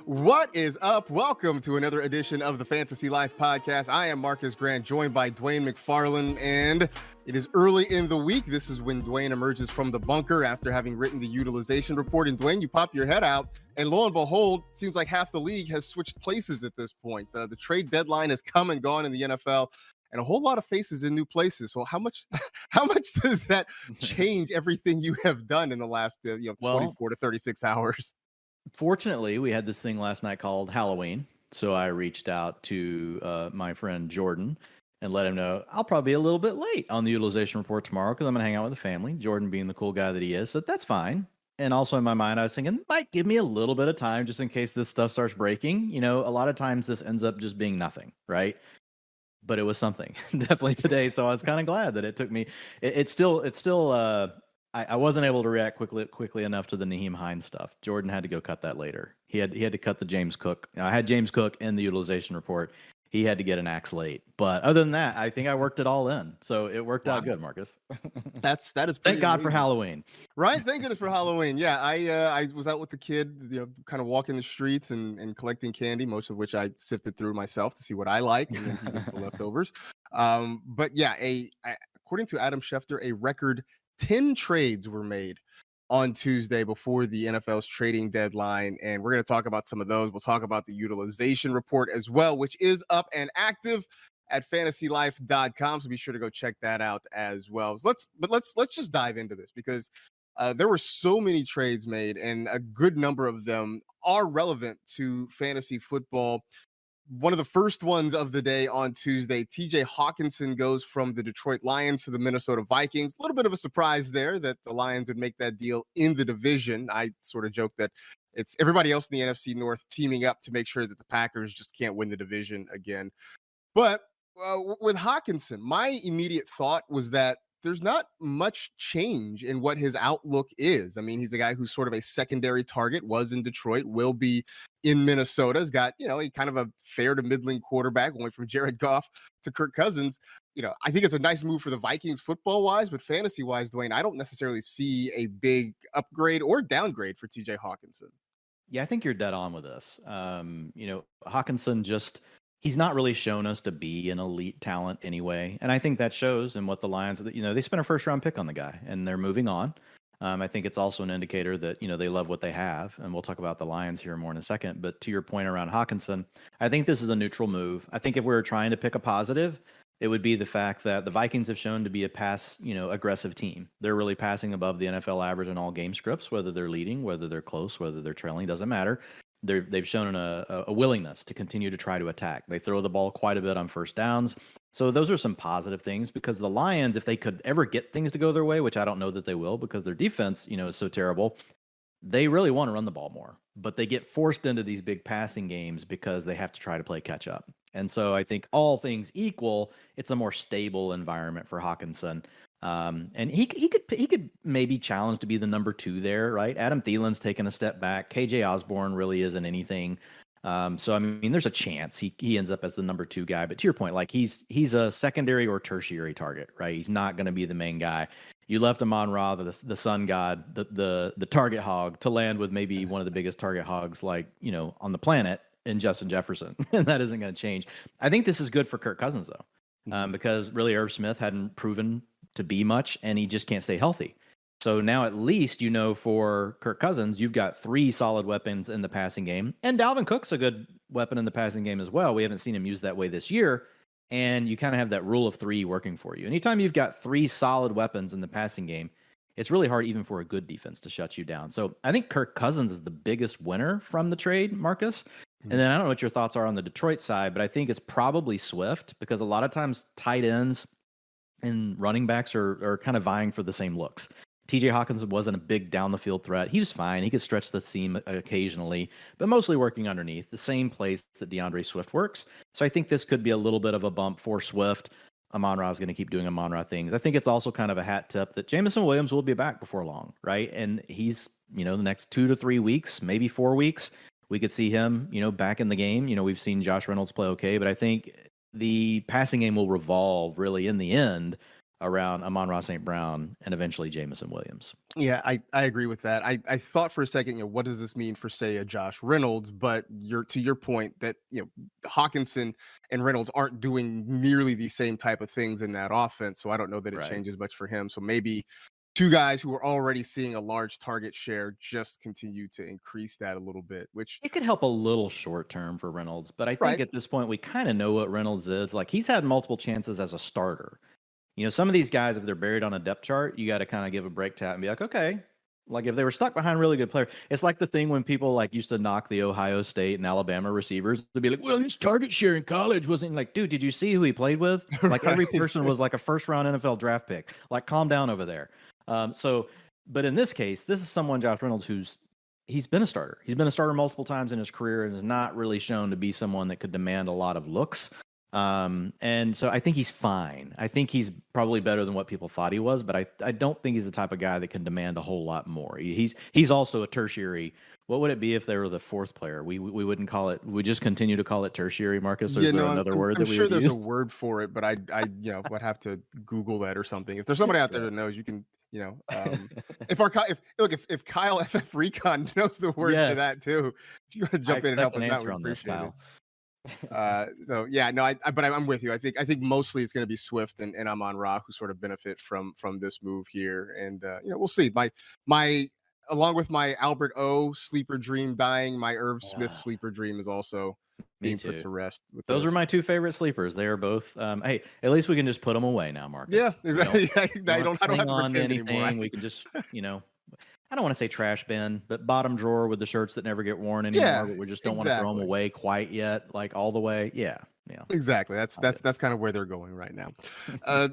What is up? Welcome to another edition of the Fantasy Life Podcast. I am Marcus Grant, joined by Dwayne McFarland, and it is early in the week. This is when Dwayne emerges from the bunker after having written the Utilization Report. And Dwayne, you pop your head out, and lo and behold, it seems like half the league has switched places at this point. The trade deadline has come and gone in the NFL, and a whole lot of faces in new places. So how much does that change everything you have done in the last 24 to 36 hours? Fortunately, we had this thing last night called Halloween. So I reached out to my friend Jordan and let him know I'll probably be a little bit late on the utilization report tomorrow because I'm going to hang out with the family. Jordan being the cool guy that he is. So that's fine. And also in my mind, I was thinking, might give me a little bit of time just in case this stuff starts breaking. You know, a lot of times this ends up just being nothing, right? But it was something definitely today. So I was kind of glad that it took me. I wasn't able to react quickly enough to the Nyheim Hines stuff. Jordan had to go cut that later. He had to cut the James Cook. I had James Cook in the utilization report. He had to get an axe late. But other than that, I think I worked it all in. So it worked out good, Marcus. That is pretty Thank God amazing. for Halloween. Right? Thank goodness for Halloween. Yeah, I was out with the kid, kind of walking the streets and collecting candy, most of which I sifted through myself to see what I like, and then he gets the leftovers. But yeah, according to Adam Schefter, a record 10 trades were made on Tuesday before the NFL's trading deadline, and we're going to talk about some of those. We'll talk about the utilization report as well, which is up and active at fantasylife.com, so be sure to go check that out as well. Let's just dive into this because there were so many trades made, and a good number of them are relevant to fantasy football. One of the first ones of the day on Tuesday, TJ Hockenson goes from the Detroit Lions to the Minnesota Vikings. A little bit of a surprise there that the Lions would make that deal in the division. I sort of joked that it's everybody else in the NFC North teaming up to make sure that the Packers just can't win the division again. But with Hockenson, my immediate thought was that there's not much change in what his outlook is. I mean, he's a guy who's sort of a secondary target, was in Detroit, will be in Minnesota. Has got, a kind of a fair to middling quarterback going from Jared Goff to Kirk Cousins. I think it's a nice move for the Vikings football wise, but fantasy wise, Dwayne, I don't necessarily see a big upgrade or downgrade for TJ Hockenson. Yeah, I think you're dead on with this. Hockenson he's not really shown us to be an elite talent anyway. And I think that shows in what the Lions, they spent a first round pick on the guy and they're moving on. I think it's also an indicator that, they love what they have. And we'll talk about the Lions here more in a second. But to your point around Hockenson, I think this is a neutral move. I think if we were trying to pick a positive, it would be the fact that the Vikings have shown to be a pass, aggressive team. They're really passing above the NFL average in all game scripts, whether they're leading, whether they're close, whether they're trailing, doesn't matter. They've shown a willingness to continue to try to attack. They throw the ball quite a bit on first downs. So those are some positive things because the Lions, if they could ever get things to go their way, which I don't know that they will because their defense, is so terrible, they really want to run the ball more. But they get forced into these big passing games because they have to try to play catch up. And so I think all things equal, it's a more stable environment for Hockenson. And he could maybe challenge to be the number 2 there, right? Adam Thielen's taken a step back. KJ Osborne really isn't anything. So I mean, there's a chance he ends up as the number 2 guy. But to your point, like he's a secondary or tertiary target, right? He's not going to be the main guy. You left Amon-Ra, the sun god, the target hog, to land with maybe one of the biggest target hogs, on the planet, in Justin Jefferson, and that isn't going to change. I think this is good for Kirk Cousins though, because really Irv Smith hadn't proven to be much, and he just can't stay healthy. So now at least for Kirk Cousins, you've got 3 solid weapons in the passing game, and Dalvin Cook's a good weapon in the passing game as well. We haven't seen him used that way this year, and you kind of have that rule of 3 working for you. Anytime you've got 3 solid weapons in the passing game, it's really hard even for a good defense to shut you down. So I think Kirk Cousins is the biggest winner from the trade, Marcus. And then I don't know what your thoughts are on the Detroit side, but I think it's probably Swift because a lot of times tight ends and running backs are kind of vying for the same looks. TJ Hockenson wasn't a big down the field threat. He was fine. He could stretch the seam occasionally, but mostly working underneath the same place that DeAndre Swift works. So I think this could be a little bit of a bump for Swift. Amon-Ra is going to keep doing Amon-Ra things. I think it's also kind of a hat tip that Jameson Williams will be back before long, right? And he's, the next 2 to 3 weeks, maybe 4 weeks, we could see him, back in the game. We've seen Josh Reynolds play okay, but I think the passing game will revolve really in the end around Amon-Ra St. Brown and eventually Jamison Williams. Yeah, I agree with that. I thought for a second, what does this mean for, say, a Josh Reynolds? But to your point that, Hockenson and Reynolds aren't doing nearly the same type of things in that offense. So I don't know that it Right. changes much for him. So maybe two guys who are already seeing a large target share just continue to increase that a little bit, which It could help a little short term for Reynolds, but I think right. at this point we kind of know what Reynolds is. Like, he's had multiple chances as a starter. Some of these guys, if they're buried on a depth chart, you got to kind of give a break to that and be like, okay, like if they were stuck behind really good players, it's like the thing when people like used to knock the Ohio State and Alabama receivers to be like, well, his target share in college wasn't like, dude, did you see who he played with? Like every person was like a first round NFL draft pick. Like, calm down over there. But in this case, this is someone, Josh Reynolds, he's been a starter. He's been a starter multiple times in his career and is not really shown to be someone that could demand a lot of looks. And so I think he's fine. I think he's probably better than what people thought he was, but I don't think he's the type of guy that can demand a whole lot more. He's also a tertiary. What would it be if they were the fourth player? We wouldn't call it. We just continue to call it tertiary, Marcus. Or is there another word that we sure would there's use? a word for it, but I would have to Google that or something. If there's somebody out there that knows, you can, if Kyle FF Recon knows the word to that too, if you want to jump in and help us out, we appreciate it. So yeah, no, but I'm with you. I think mostly it's going to be Swift and Amon-Ra who sort of benefit from this move here, and we'll see. My along with my Albert O sleeper dream dying, my Irv Smith sleeper dream is also being put to rest. Those are my two favorite sleepers. They are both. Hey, at least we can just put them away now, Marcus. Yeah, exactly. I don't have to on pretend anything. anymore. We can just, I don't want to say trash bin, but bottom drawer with the shirts that never get worn anymore. Yeah, but we just don't want to throw them away quite yet, like all the way. Yeah. Exactly. That's kind of where they're going right now.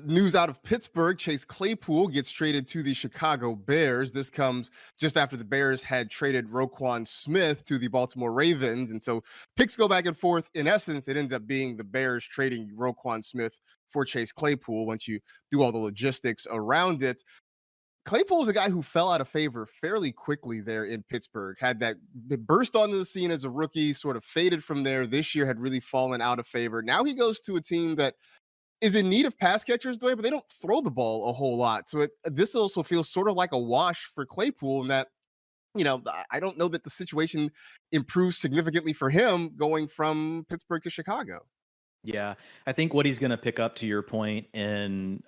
News out of Pittsburgh: Chase Claypool gets traded to the Chicago Bears. This comes just after the Bears had traded Roquan Smith to the Baltimore Ravens, and so picks go back and forth. In essence, it ends up being the Bears trading Roquan Smith for Chase Claypool once you do all the logistics around it. Claypool is a guy who fell out of favor fairly quickly there in Pittsburgh, had that burst onto the scene as a rookie, sort of faded from there. This year had really fallen out of favor. Now he goes to a team that is in need of pass catchers, but they don't throw the ball a whole lot. So this also feels sort of like a wash for Claypool in that, I don't know that the situation improves significantly for him going from Pittsburgh to Chicago. Yeah, I think what he's going to pick up, to your point, in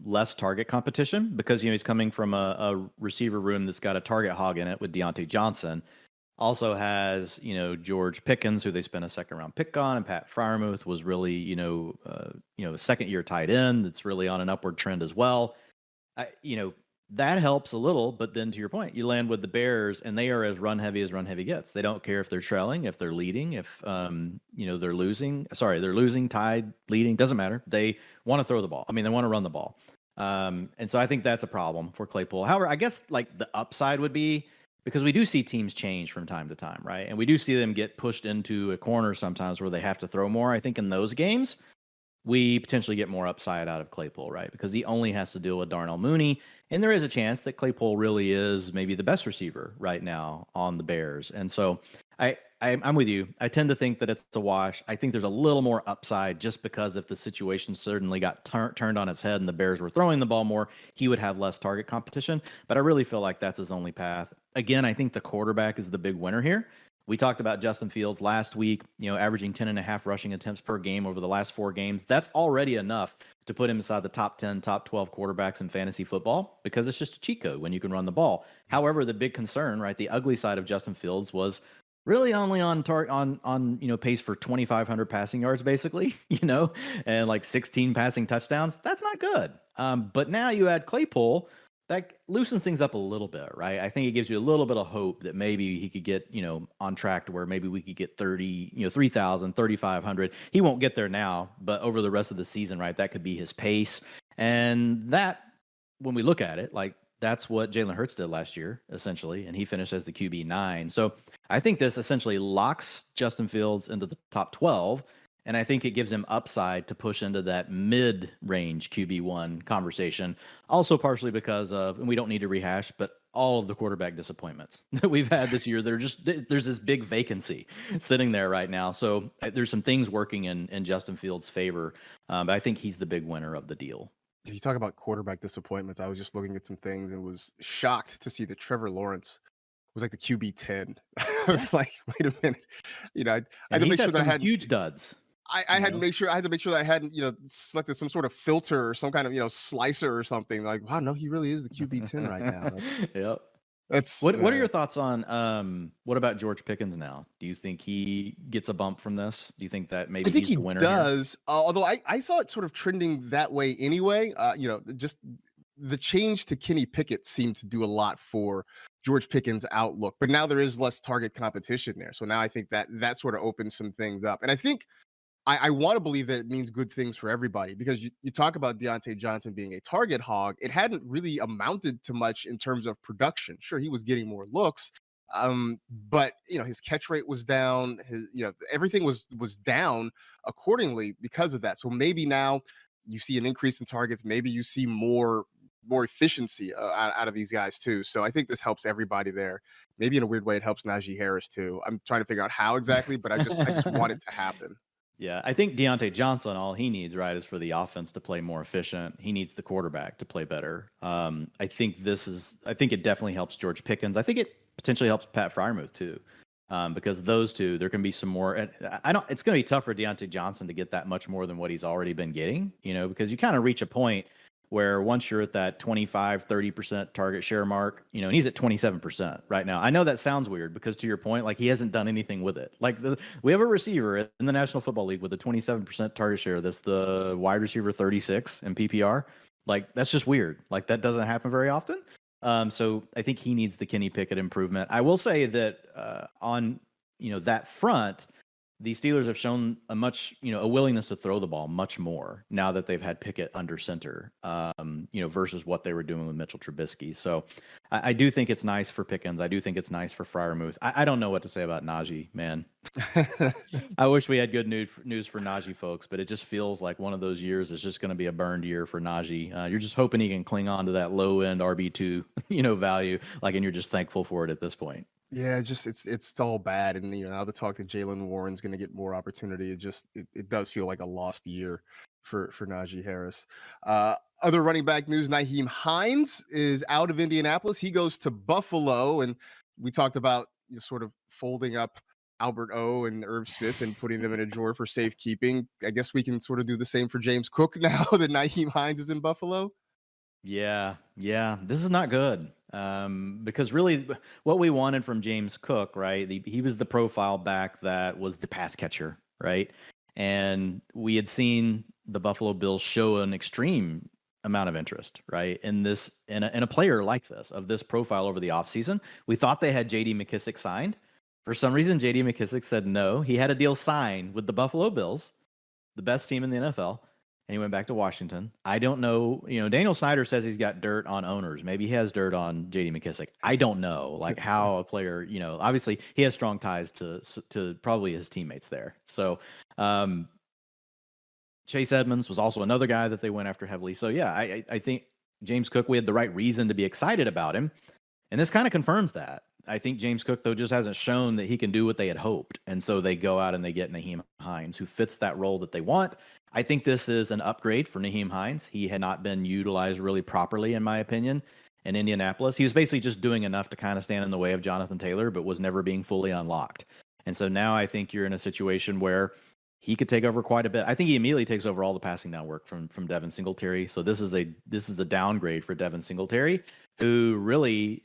less target competition, because he's coming from a receiver room that's got a target hog in it with Deontay Johnson. Also has George Pickens, who they spent a second round pick on, and Pat Freiermuth was really a second year tight end that's really on an upward trend as well. That helps a little, but then to your point, you land with the Bears, and they are as run heavy gets. They don't care if they're trailing, if they're leading, if they're losing. Sorry, they're losing, tied, leading, doesn't matter. They want to throw the ball. I mean, they want to run the ball, and so I think that's a problem for Claypool. However, I guess like the upside would be, because we do see teams change from time to time, right? And we do see them get pushed into a corner sometimes where they have to throw more. I think in those games, we potentially get more upside out of Claypool, right? Because he only has to deal with Darnell Mooney. And there is a chance that Claypool really is maybe the best receiver right now on the Bears. And so I'm with you. I tend to think that it's a wash. I think there's a little more upside just because if the situation certainly got turned on its head and the Bears were throwing the ball more, he would have less target competition. But I really feel like that's his only path. Again, I think the quarterback is the big winner here. We talked about Justin Fields last week, averaging 10.5 rushing attempts per game over the last 4 games. That's already enough to put him inside the top 10, top 12 quarterbacks in fantasy football, because it's just a cheat code when you can run the ball. However, the big concern, right, the ugly side of Justin Fields was really only on pace for 2,500 passing yards, basically, and like 16 passing touchdowns. That's not good. But now you add Claypool. That loosens things up a little bit, right? I think it gives you a little bit of hope that maybe he could get, on track to where maybe we could get 3,000, 3,500. He won't get there now, but over the rest of the season, right, that could be his pace. And that, when we look at it, like that's what Jalen Hurts did last year, essentially, and he finished as the QB9. So I think this essentially locks Justin Fields into the top 12. And I think it gives him upside to push into that mid-range QB1 conversation. Also partially because of, and we don't need to rehash, but all of the quarterback disappointments that we've had this year. There's this big vacancy sitting there right now. So there's some things working in Justin Fields' favor. But I think he's the big winner of the deal. You talk about quarterback disappointments. I was just looking at some things and was shocked to see that Trevor Lawrence was like the QB 10. I Yeah. was like, wait a minute. I had And to he's make sure had that I some hadn't. huge duds, I you had to know. make sure. I had to make sure that I hadn't, selected some sort of filter or some kind of, slicer or something. Like, wow, no, he really is the QB 10 right now. Yep. That's What are your thoughts on what about George Pickens now? Do you think he gets a bump from this? Do you think that I maybe think he's he the winner here? does. Although I saw it sort of trending that way anyway. Just the change to Kenny Pickett seemed to do a lot for George Pickens' outlook. But now there is less target competition there. So now I think that sort of opens some things up. And I think I want to believe that it means good things for everybody because you talk about Deontay Johnson being a target hog. It hadn't really amounted to much in terms of production. Sure, he was getting more looks, but his catch rate was down. His everything was down accordingly because of that. So maybe now you see an increase in targets. Maybe you see more efficiency out of these guys too. So I think this helps everybody there. Maybe in a weird way, it helps Najee Harris too. I'm trying to figure out how exactly, but I just want it to happen. Yeah, I think Deontay Johnson, all he needs, right, is for the offense to play more efficient. He needs the quarterback to play better. I think it definitely helps George Pickens. I think it potentially helps Pat Freiermuth too, because those two, there can be some more. And it's going to be tough for Deontay Johnson to get that much more than what he's already been getting, because you kind of reach a point where once you're at that 25, 30% target share mark, and he's at 27% right now. I know that sounds weird because to your point, like he hasn't done anything with it. Like we have a receiver in the National Football League with a 27% target share. That's the wide receiver 36 in PPR. Like that's just weird. Like that doesn't happen very often. So I think he needs the Kenny Pickett improvement. I will say that on that front, the Steelers have shown a willingness to throw the ball much more now that they've had Pickett under center, versus what they were doing with Mitchell Trubisky. So I do think it's nice for Pickens. I do think it's nice for Freiermuth. I don't know what to say about Najee, man. I wish we had good news for Najee folks, but it just feels like one of those years is just going to be a burned year for Najee. You're just hoping he can cling on to that low end RB2, value, and you're just thankful for it at this point. Yeah, it's all bad, and now the talk that Jalen Warren's going to get more opportunity. It does feel like a lost year for Najee Harris. Other running back news: Nyheim Hines is out of Indianapolis. He goes to Buffalo, and we talked about sort of folding up Albert O and Irv Smith and putting them in a drawer for safekeeping. I guess we can sort of do the same for James Cook now that Nyheim Hines is in Buffalo. Yeah, this is not good. Because really, what we wanted from James Cook, right? He was the profile back that was the pass catcher, right? And we had seen the Buffalo Bills show an extreme amount of interest, right? In a player like this, of this profile over the offseason. We thought they had J.D. McKissick signed. For some reason, J.D. McKissick said no. He had a deal signed with the Buffalo Bills, the best team in the NFL. And he went back to Washington. I don't know. Daniel Snyder says he's got dirt on owners. Maybe he has dirt on J.D. McKissick. I don't know, how a player, obviously he has strong ties to probably his teammates there. So Chase Edmonds was also another guy that they went after heavily. So yeah, I think James Cook, we had the right reason to be excited about him. And this kind of confirms that. I think James Cook, though, just hasn't shown that he can do what they had hoped. And so they go out and they get Nyheim Hines, who fits that role that they want. I think this is an upgrade for Nyheim Hines. He had not been utilized really properly, in my opinion, in Indianapolis. He was basically just doing enough to kind of stand in the way of Jonathan Taylor, but was never being fully unlocked. And so now I think you're in a situation where he could take over quite a bit. I think he immediately takes over all the passing down work from Devin Singletary. So this is a downgrade for Devin Singletary, who really,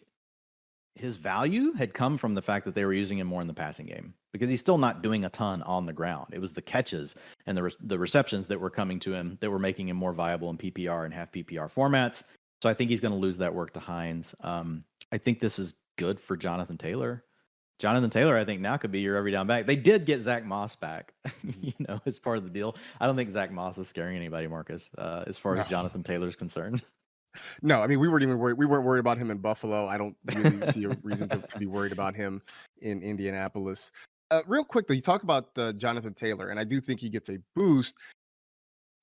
his value had come from the fact that they were using him more in the passing game, because he's still not doing a ton on the ground. It was the catches and the receptions that were coming to him that were making him more viable in PPR and half PPR formats. So I think he's going to lose that work to Hines. I think this is good for Jonathan Taylor. Jonathan Taylor, I think, now could be your every down back. They did get Zach Moss back, as part of the deal. I don't think Zach Moss is scaring anybody, Marcus, as far as Jonathan Taylor is concerned. No, I mean, we weren't even worried. We weren't worried about him in Buffalo. I don't really see a reason to be worried about him in Indianapolis. Real quick, though, you talk about Jonathan Taylor, and I do think he gets a boost.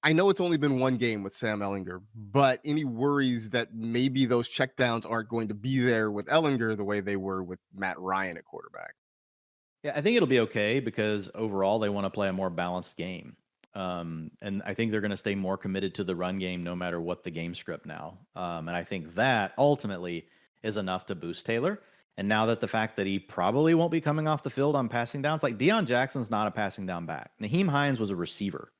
I know it's only been one game with Sam Ehlinger, but any worries that maybe those checkdowns aren't going to be there with Ehlinger the way they were with Matt Ryan at quarterback? Yeah, I think it'll be okay, because overall they want to play a more balanced game. And I think they're going to stay more committed to the run game no matter what the game script now. And I think that ultimately is enough to boost Taylor. And now that the fact that he probably won't be coming off the field on passing downs, like Deion Jackson's not a passing down back. Naheem Hines was a receiver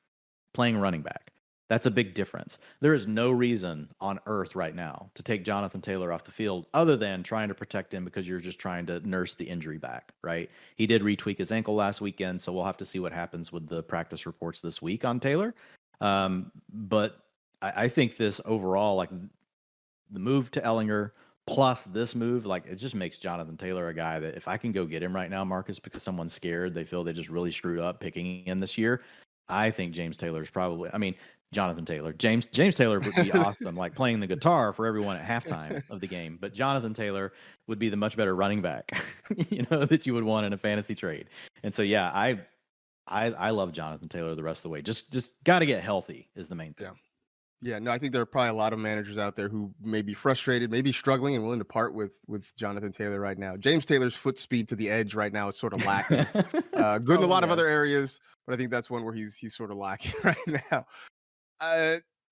playing running back. That's a big difference. There is no reason on earth right now to take Jonathan Taylor off the field other than trying to protect him because you're just trying to nurse the injury back, right? He did retweak his ankle last weekend, so we'll have to see what happens with the practice reports this week on Taylor. But I think this overall, like the move to Ellinger plus this move, like it just makes Jonathan Taylor a guy that if I can go get him right now, Marcus, because someone's scared, they feel they just really screwed up picking him this year. I think James Taylor is probably, I mean, Jonathan Taylor. James Taylor would be awesome, like playing the guitar for everyone at halftime of the game. But Jonathan Taylor would be the much better running back, that you would want in a fantasy trade. And so, yeah, I love Jonathan Taylor the rest of the way. Just got to get healthy is the main thing. Yeah, no, I think there are probably a lot of managers out there who may be frustrated, maybe struggling and willing to part with Jonathan Taylor right now. James Taylor's foot speed to the edge right now is sort of lacking. Good in a lot of other areas, but I think that's one where he's sort of lacking right now.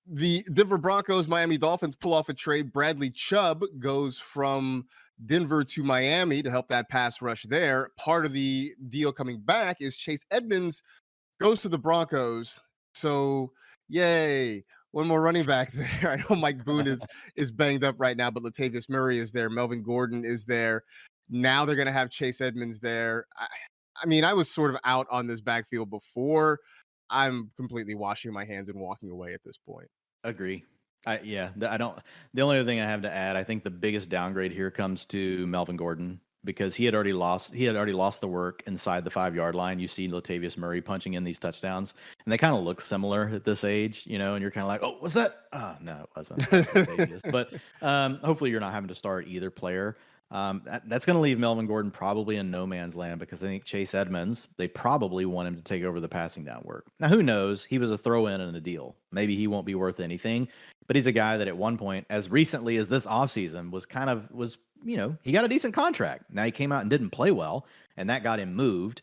The Denver Broncos, Miami Dolphins pull off a trade. Bradley Chubb goes from Denver to Miami to help that pass rush there. Part of the deal coming back is Chase Edmonds goes to the Broncos. So, yay. One more running back there. I know Mike Boone is banged up right now, but Latavius Murray is there. Melvin Gordon is there. Now they're going to have Chase Edmonds there. I mean, I was sort of out on this backfield before. I'm completely washing my hands and walking away at this point. Agree. The only other thing I have to add, I think the biggest downgrade here comes to Melvin Gordon because he had already lost the work inside the 5-yard line. You see Latavius Murray punching in these touchdowns and they kind of look similar at this age, and you're kind of like, oh, was that? Oh, no, it wasn't. But hopefully you're not having to start either player. That's going to leave Melvin Gordon probably in no man's land because I think Chase Edmonds, they probably want him to take over the passing down work. Now, who knows? He was a throw-in and a deal. Maybe he won't be worth anything, but he's a guy that at one point, as recently as this offseason, he got a decent contract. Now he came out and didn't play well, and that got him moved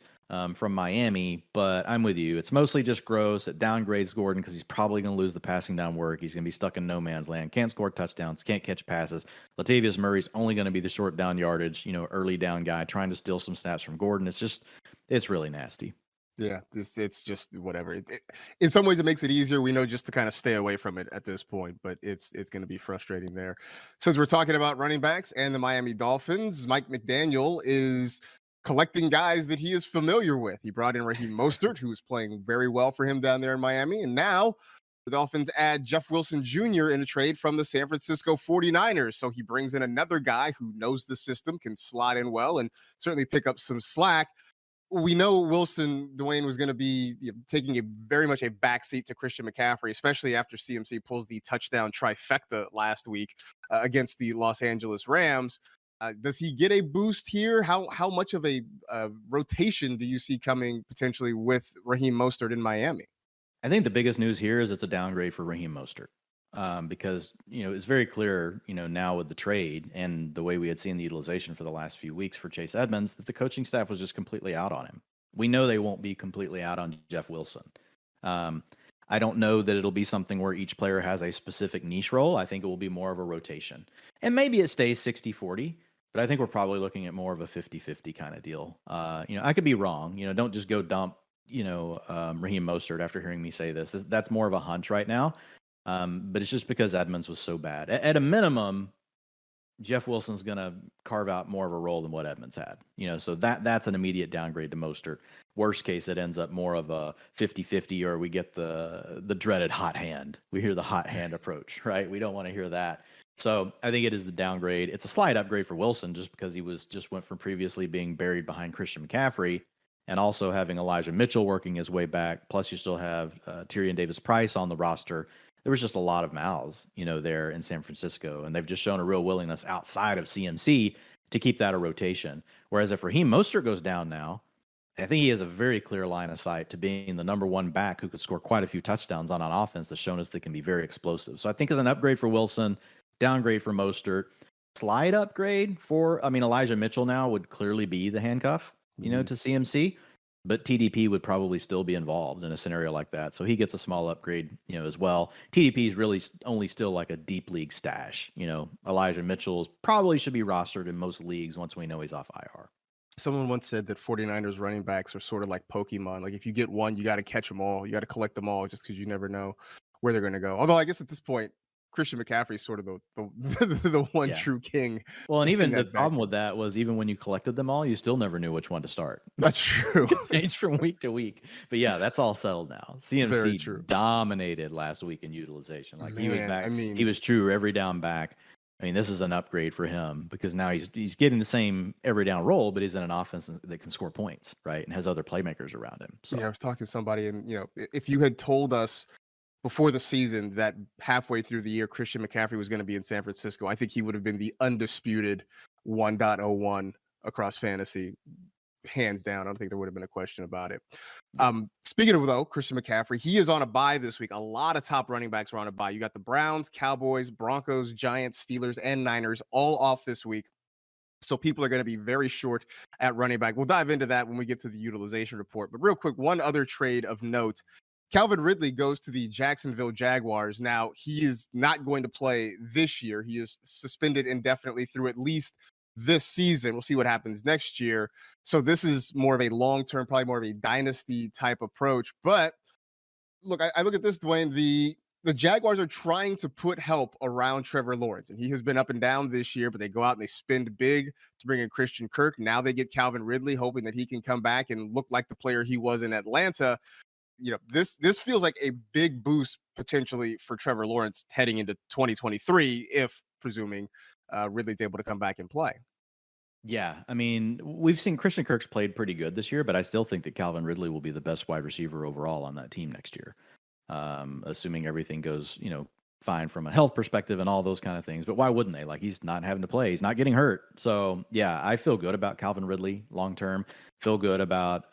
from Miami, but I'm with you. It's mostly just gross. It downgrades Gordon because he's probably going to lose the passing down work. He's going to be stuck in no man's land. Can't score touchdowns. Can't catch passes. Latavius Murray's only going to be the short down yardage, early down guy trying to steal some snaps from Gordon. It's really nasty. Yeah, it's just whatever. In some ways, it makes it easier. We know just to kind of stay away from it at this point, but it's going to be frustrating there. Since we're talking about running backs and the Miami Dolphins, Mike McDaniel is collecting guys that he is familiar with. He brought in Raheem Mostert, who was playing very well for him down there in Miami. And now the Dolphins add Jeff Wilson Jr. in a trade from the San Francisco 49ers. So he brings in another guy who knows the system, can slot in well, and certainly pick up some slack. We know Wilson, Dwain, was going to be taking very much a backseat to Christian McCaffrey, especially after CMC pulls the touchdown trifecta last week against the Los Angeles Rams. Does he get a boost here? How much of a rotation do you see coming potentially with Raheem Mostert in Miami? I think the biggest news here is it's a downgrade for Raheem Mostert because, it's very clear, now with the trade and the way we had seen the utilization for the last few weeks for Chase Edmonds, that the coaching staff was just completely out on him. We know they won't be completely out on Jeff Wilson. I don't know that it'll be something where each player has a specific niche role. I think it will be more of a rotation. And maybe it stays 60-40. But I think we're probably looking at more of a 50-50 kind of deal. I could be wrong. Don't just go dump, Raheem Mostert after hearing me say this. That's more of a hunch right now. But it's just because Edmonds was so bad. At a minimum, Jeff Wilson's going to carve out more of a role than what Edmonds had. So that's an immediate downgrade to Mostert. Worst case, it ends up more of a 50-50, or we get the dreaded hot hand. We hear the hot hand approach, right? We don't want to hear that. So I think it is the downgrade. It's a slight upgrade for Wilson just because he went from previously being buried behind Christian McCaffrey and also having Elijah Mitchell working his way back. Plus you still have Tyrion Davis-Price on the roster. There was just a lot of mouths, there in San Francisco. And they've just shown a real willingness outside of CMC to keep that a rotation. Whereas if Raheem Mostert goes down now, I think he has a very clear line of sight to being the number one back who could score quite a few touchdowns on an offense that's shown us that can be very explosive. So I think as an upgrade for Wilson, downgrade for Mostert, slight upgrade for, Elijah Mitchell now would clearly be the handcuff, to CMC. but TDP would probably still be involved in a scenario like that. So he gets a small upgrade, as well. TDP is really only still like a deep league stash. Elijah Mitchell probably should be rostered in most leagues once we know he's off IR. Someone once said that 49ers running backs are sort of like Pokemon. Like if you get one, you got to catch them all. You got to collect them all just because you never know where they're going to go. Although I guess at this point, Christian McCaffrey is sort of the one true king. Well, and even the problem with that was even when you collected them all, you still never knew which one to start. That's true. It changed from week to week. But yeah, that's all settled now. CMC dominated last week in utilization. Like he was back. He was true every down back. This is an upgrade for him because now he's getting the same every down role, but he's in an offense that can score points, right? And has other playmakers around him. So yeah, I was talking to somebody, and if you had told us before the season that halfway through the year Christian McCaffrey was going to be in San Francisco, I think he would have been the undisputed 1.01 across fantasy, hands down. I don't think there would have been a question about it. Speaking of, though, Christian McCaffrey, he is on a bye this week. A lot of top running backs are on a bye. You got the Browns, Cowboys, Broncos, Giants, Steelers, and Niners all off this week. So people are going to be very short at running back. We'll dive into that when we get to the utilization report. But real quick, one other trade of note. Calvin Ridley goes to the Jacksonville Jaguars. Now, he is not going to play this year. He is suspended indefinitely through at least this season. We'll see what happens next year. So this is more of a long-term, probably more of a dynasty type approach. But look, I look at this, Dwayne, the Jaguars are trying to put help around Trevor Lawrence, and he has been up and down this year, but they go out and they spend big to bring in Christian Kirk. Now they get Calvin Ridley, hoping that he can come back and look like the player he was in Atlanta. This feels like a big boost potentially for Trevor Lawrence heading into 2023, if presuming Ridley's able to come back and play. Yeah, we've seen Christian Kirk's played pretty good this year, but I still think that Calvin Ridley will be the best wide receiver overall on that team next year, assuming everything goes, fine from a health perspective and all those kind of things. But why wouldn't they? Like, he's not having to play. He's not getting hurt. So, yeah, I feel good about Calvin Ridley long-term. Feel good about,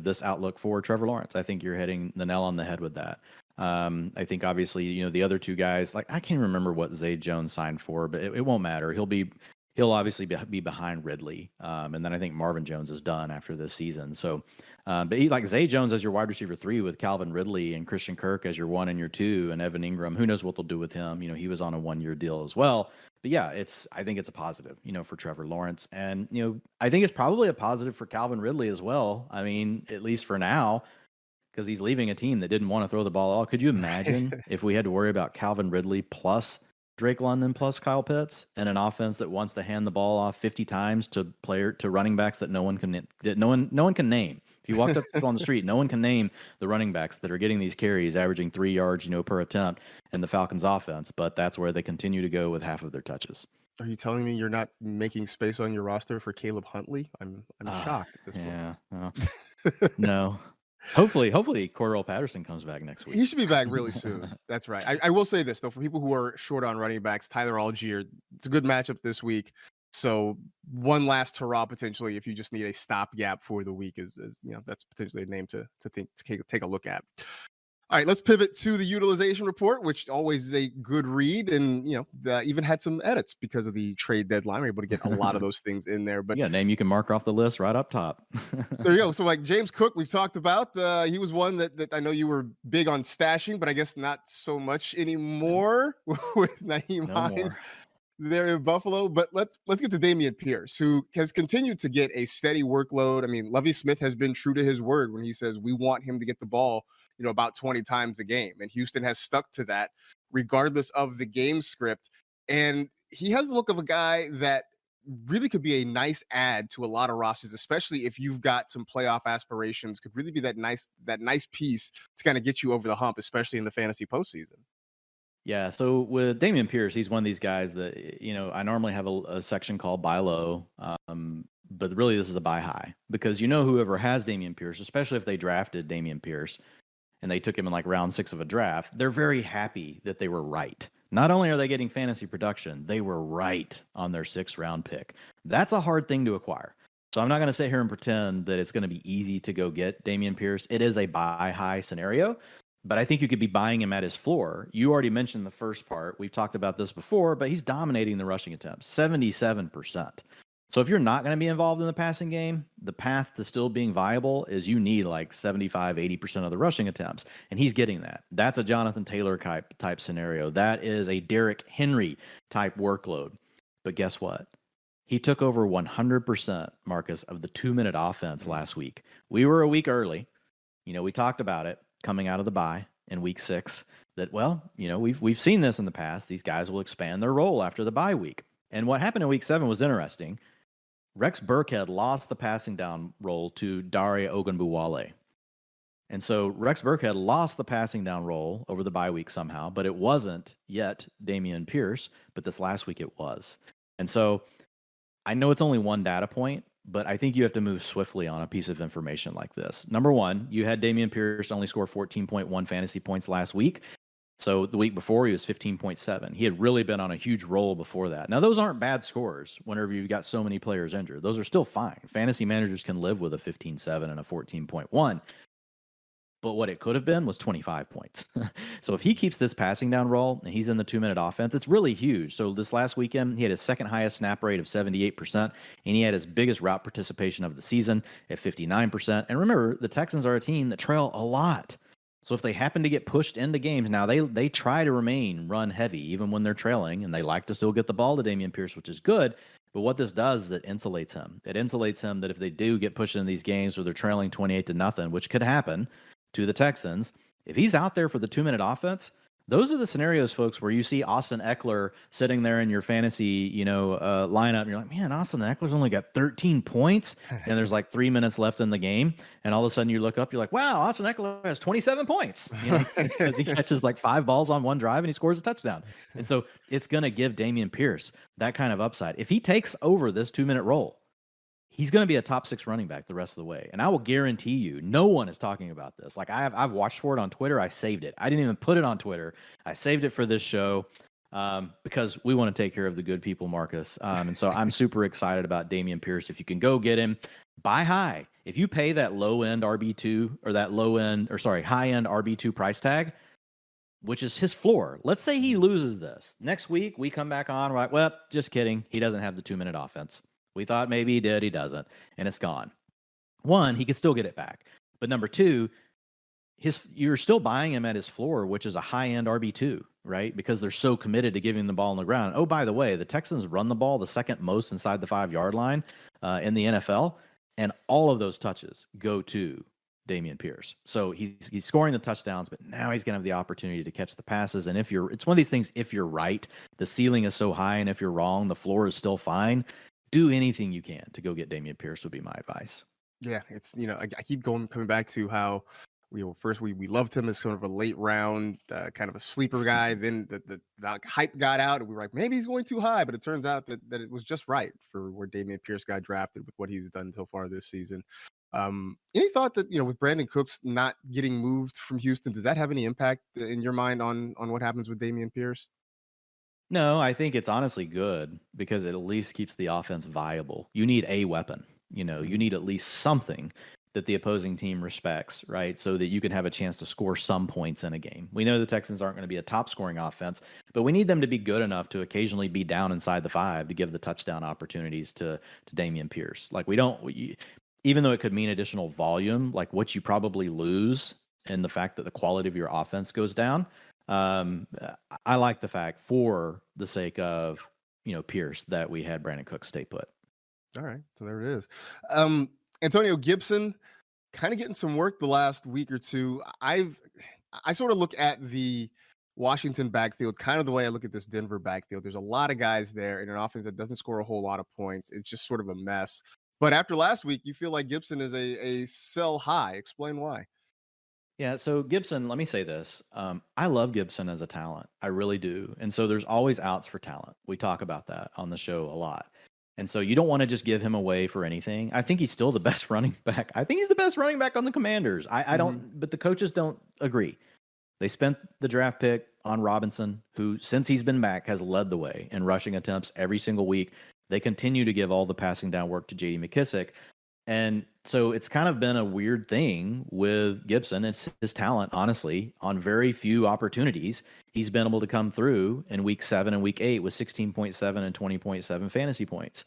this outlook for Trevor Lawrence. I think you're hitting the nail on the head with that. I think, obviously, the other two guys, like, I can't remember what Zay Jones signed for, but it won't matter. He'll obviously be behind Ridley. And then I think Marvin Jones is done after this season. So, but like Zay Jones as your wide receiver 3 with Calvin Ridley and Christian Kirk as your 1 and your 2 and Evan Ingram, who knows what they'll do with him. He was on a 1-year deal as well. But yeah, I think it's a positive, for Trevor Lawrence. And, I think it's probably a positive for Calvin Ridley as well. At least for now, because he's leaving a team that didn't want to throw the ball at all. Could you imagine if we had to worry about Calvin Ridley plus Drake London plus Kyle Pitts and an offense that wants to hand the ball off 50 times to running backs that no one can name. If you walked up on the street, no one can name the running backs that are getting these carries, averaging 3 yards, per attempt in the Falcons offense. But that's where they continue to go with half of their touches. Are you telling me you're not making space on your roster for Caleb Huntley? I'm shocked at this point. Yeah, no. Hopefully Cordell Patterson comes back next week. He should be back really soon. That's right. I will say this, though, for people who are short on running backs, Tyler Algier, it's a good matchup this week. So one last hurrah potentially if you just need a stopgap for the week is that's potentially a name to take a look at. All right, let's pivot to the utilization report, which always is a good read, and even had some edits because of the trade deadline. We're able to get a lot of those things in there. But yeah, name you can mark off the list right up top. There you go. So like James Cook, we've talked about. He was one that I know you were big on stashing, but I guess not so much anymore with Nyheim Hines there in Buffalo. But let's get to Damian Pierce, who has continued to get a steady workload. Lovie Smith has been true to his word when he says we want him to get the ball about 20 times a game. And Houston has stuck to that regardless of the game script. And he has the look of a guy that really could be a nice add to a lot of rosters, especially if you've got some playoff aspirations, could really be that nice piece to kind of get you over the hump, especially in the fantasy postseason. Yeah. So with Damian Pierce, he's one of these guys that, I normally have a section called buy low. But really this is a buy high because, whoever has Damian Pierce, especially if they drafted Damian Pierce, and they took him in like round 6 of a draft, they're very happy that they were right. Not only are they getting fantasy production, they were right on their 6th round pick. That's a hard thing to acquire. So I'm not going to sit here and pretend that it's going to be easy to go get Damian Pierce. It is a buy high scenario, but I think you could be buying him at his floor. You already mentioned the first part. We've talked about this before, but he's dominating the rushing attempts, 77%. So if you're not going to be involved in the passing game, the path to still being viable is you need like 75, 80% of the rushing attempts. And he's getting that. That's a Jonathan Taylor type scenario. That is a Derrick Henry type workload. But guess what? He took over 100%, Marcus, of the 2-minute offense last week. We were a week early. We talked about it coming out of the bye in week 6 that, we've seen this in the past. These guys will expand their role after the bye week. And what happened in week 7 was interesting. Rex Burkhead lost the passing down role to Dare Ogunbowale. And so Rex Burkhead lost the passing down role over the bye week somehow, but it wasn't yet Damian Pierce, but this last week it was. And so I know it's only one data point, but I think you have to move swiftly on a piece of information like this. Number one, you had Damian Pierce only score 14.1 fantasy points last week. So the week before, he was 15.7. He had really been on a huge roll before that. Now, those aren't bad scores whenever you've got so many players injured. Those are still fine. Fantasy managers can live with a 15.7 and a 14.1. But what it could have been was 25 points. So if he keeps this passing down roll and he's in the 2-minute offense, it's really huge. So this last weekend, he had his second highest snap rate of 78%, and he had his biggest route participation of the season at 59%. And remember, the Texans are a team that trail a lot. So if they happen to get pushed into games, now they try to remain run heavy even when they're trailing, and they like to still get the ball to Damian Pierce, which is good. But what this does is it insulates him. It insulates him that if they do get pushed in these games where they're trailing 28-0, which could happen to the Texans, if he's out there for the 2-minute offense, those are the scenarios, folks, where you see Austin Eckler sitting there in your fantasy, lineup, and you're like, man, Austin Eckler's only got 13 points, and there's like 3 minutes left in the game, and all of a sudden you look up, you're like, wow, Austin Eckler has 27 points, because he catches like 5 balls on one drive and he scores a touchdown. And so it's going to give Damian Pierce that kind of upside. If he takes over this 2-minute role, he's going to be a top 6 running back the rest of the way. And I will guarantee you, no one is talking about this. Like I've watched for it on Twitter. I saved it. I didn't even put it on Twitter. I saved it for this show because we want to take care of the good people, Marcus. And so I'm super excited about Damian Pierce. If you can go get him, buy high. If you pay that low-end RB2 or that high-end RB2 price tag, which is his floor. Let's say he loses this. Next week, we come back on, we're like, well, just kidding. He doesn't have the 2-minute offense. We thought maybe he did, he doesn't, and it's gone. One, he could still get it back. But number two, you're still buying him at his floor, which is a high-end RB2, right? Because they're so committed to giving the ball on the ground. Oh, by the way, the Texans run the ball the second most inside the 5-yard line in the NFL, and all of those touches go to Damian Pierce. So he's scoring the touchdowns, but now he's going to have the opportunity to catch the passes. And it's one of these things, if you're right, the ceiling is so high, and if you're wrong, the floor is still fine. Do anything you can to go get Damian Pierce would be my advice. Yeah, it's I keep coming back to how first we loved him as sort of a late round kind of a sleeper guy. Then the hype got out, and we were like, maybe he's going too high, but it turns out that it was just right for where Damian Pierce got drafted with what he's done so far this season. Any thought that with Brandon Cooks not getting moved from Houston, does that have any impact in your mind on what happens with Damian Pierce? No, I think it's honestly good because it at least keeps the offense viable. You need a weapon. You need at least something that the opposing team respects, right? So that you can have a chance to score some points in a game. We know the Texans aren't going to be a top scoring offense, but we need them to be good enough to occasionally be down inside the 5 to give the touchdown opportunities to Damian Pierce. Like even though it could mean additional volume, like what you probably lose in the fact that the quality of your offense goes down. I like the fact, for the sake of Pierce, that we had Brandon Cooks stay put. All right, so there it is. Antonio Gibson kind of getting some work the last week or two. I sort of look at the Washington backfield kind of the way I look at this Denver backfield. There's a lot of guys there in an offense that doesn't score a whole lot of points. It's just sort of a mess. But after last week, you feel like Gibson is a sell high. Explain why. Yeah, so Gibson, let me say this. I love Gibson as a talent. I really do. And so there's always outs for talent. We talk about that on the show a lot. And so you don't want to just give him away for anything. I think he's still the best running back. I think he's the best running back on the Commanders. I don't, but the coaches don't agree. They spent the draft pick on Robinson, who, since he's been back, has led the way in rushing attempts every single week. They continue to give all the passing down work to J.D. McKissic. And so it's kind of been a weird thing with Gibson. It's his talent, honestly. On very few opportunities, he's been able to come through in week 7 and week 8 with 16.7 and 20.7 fantasy points.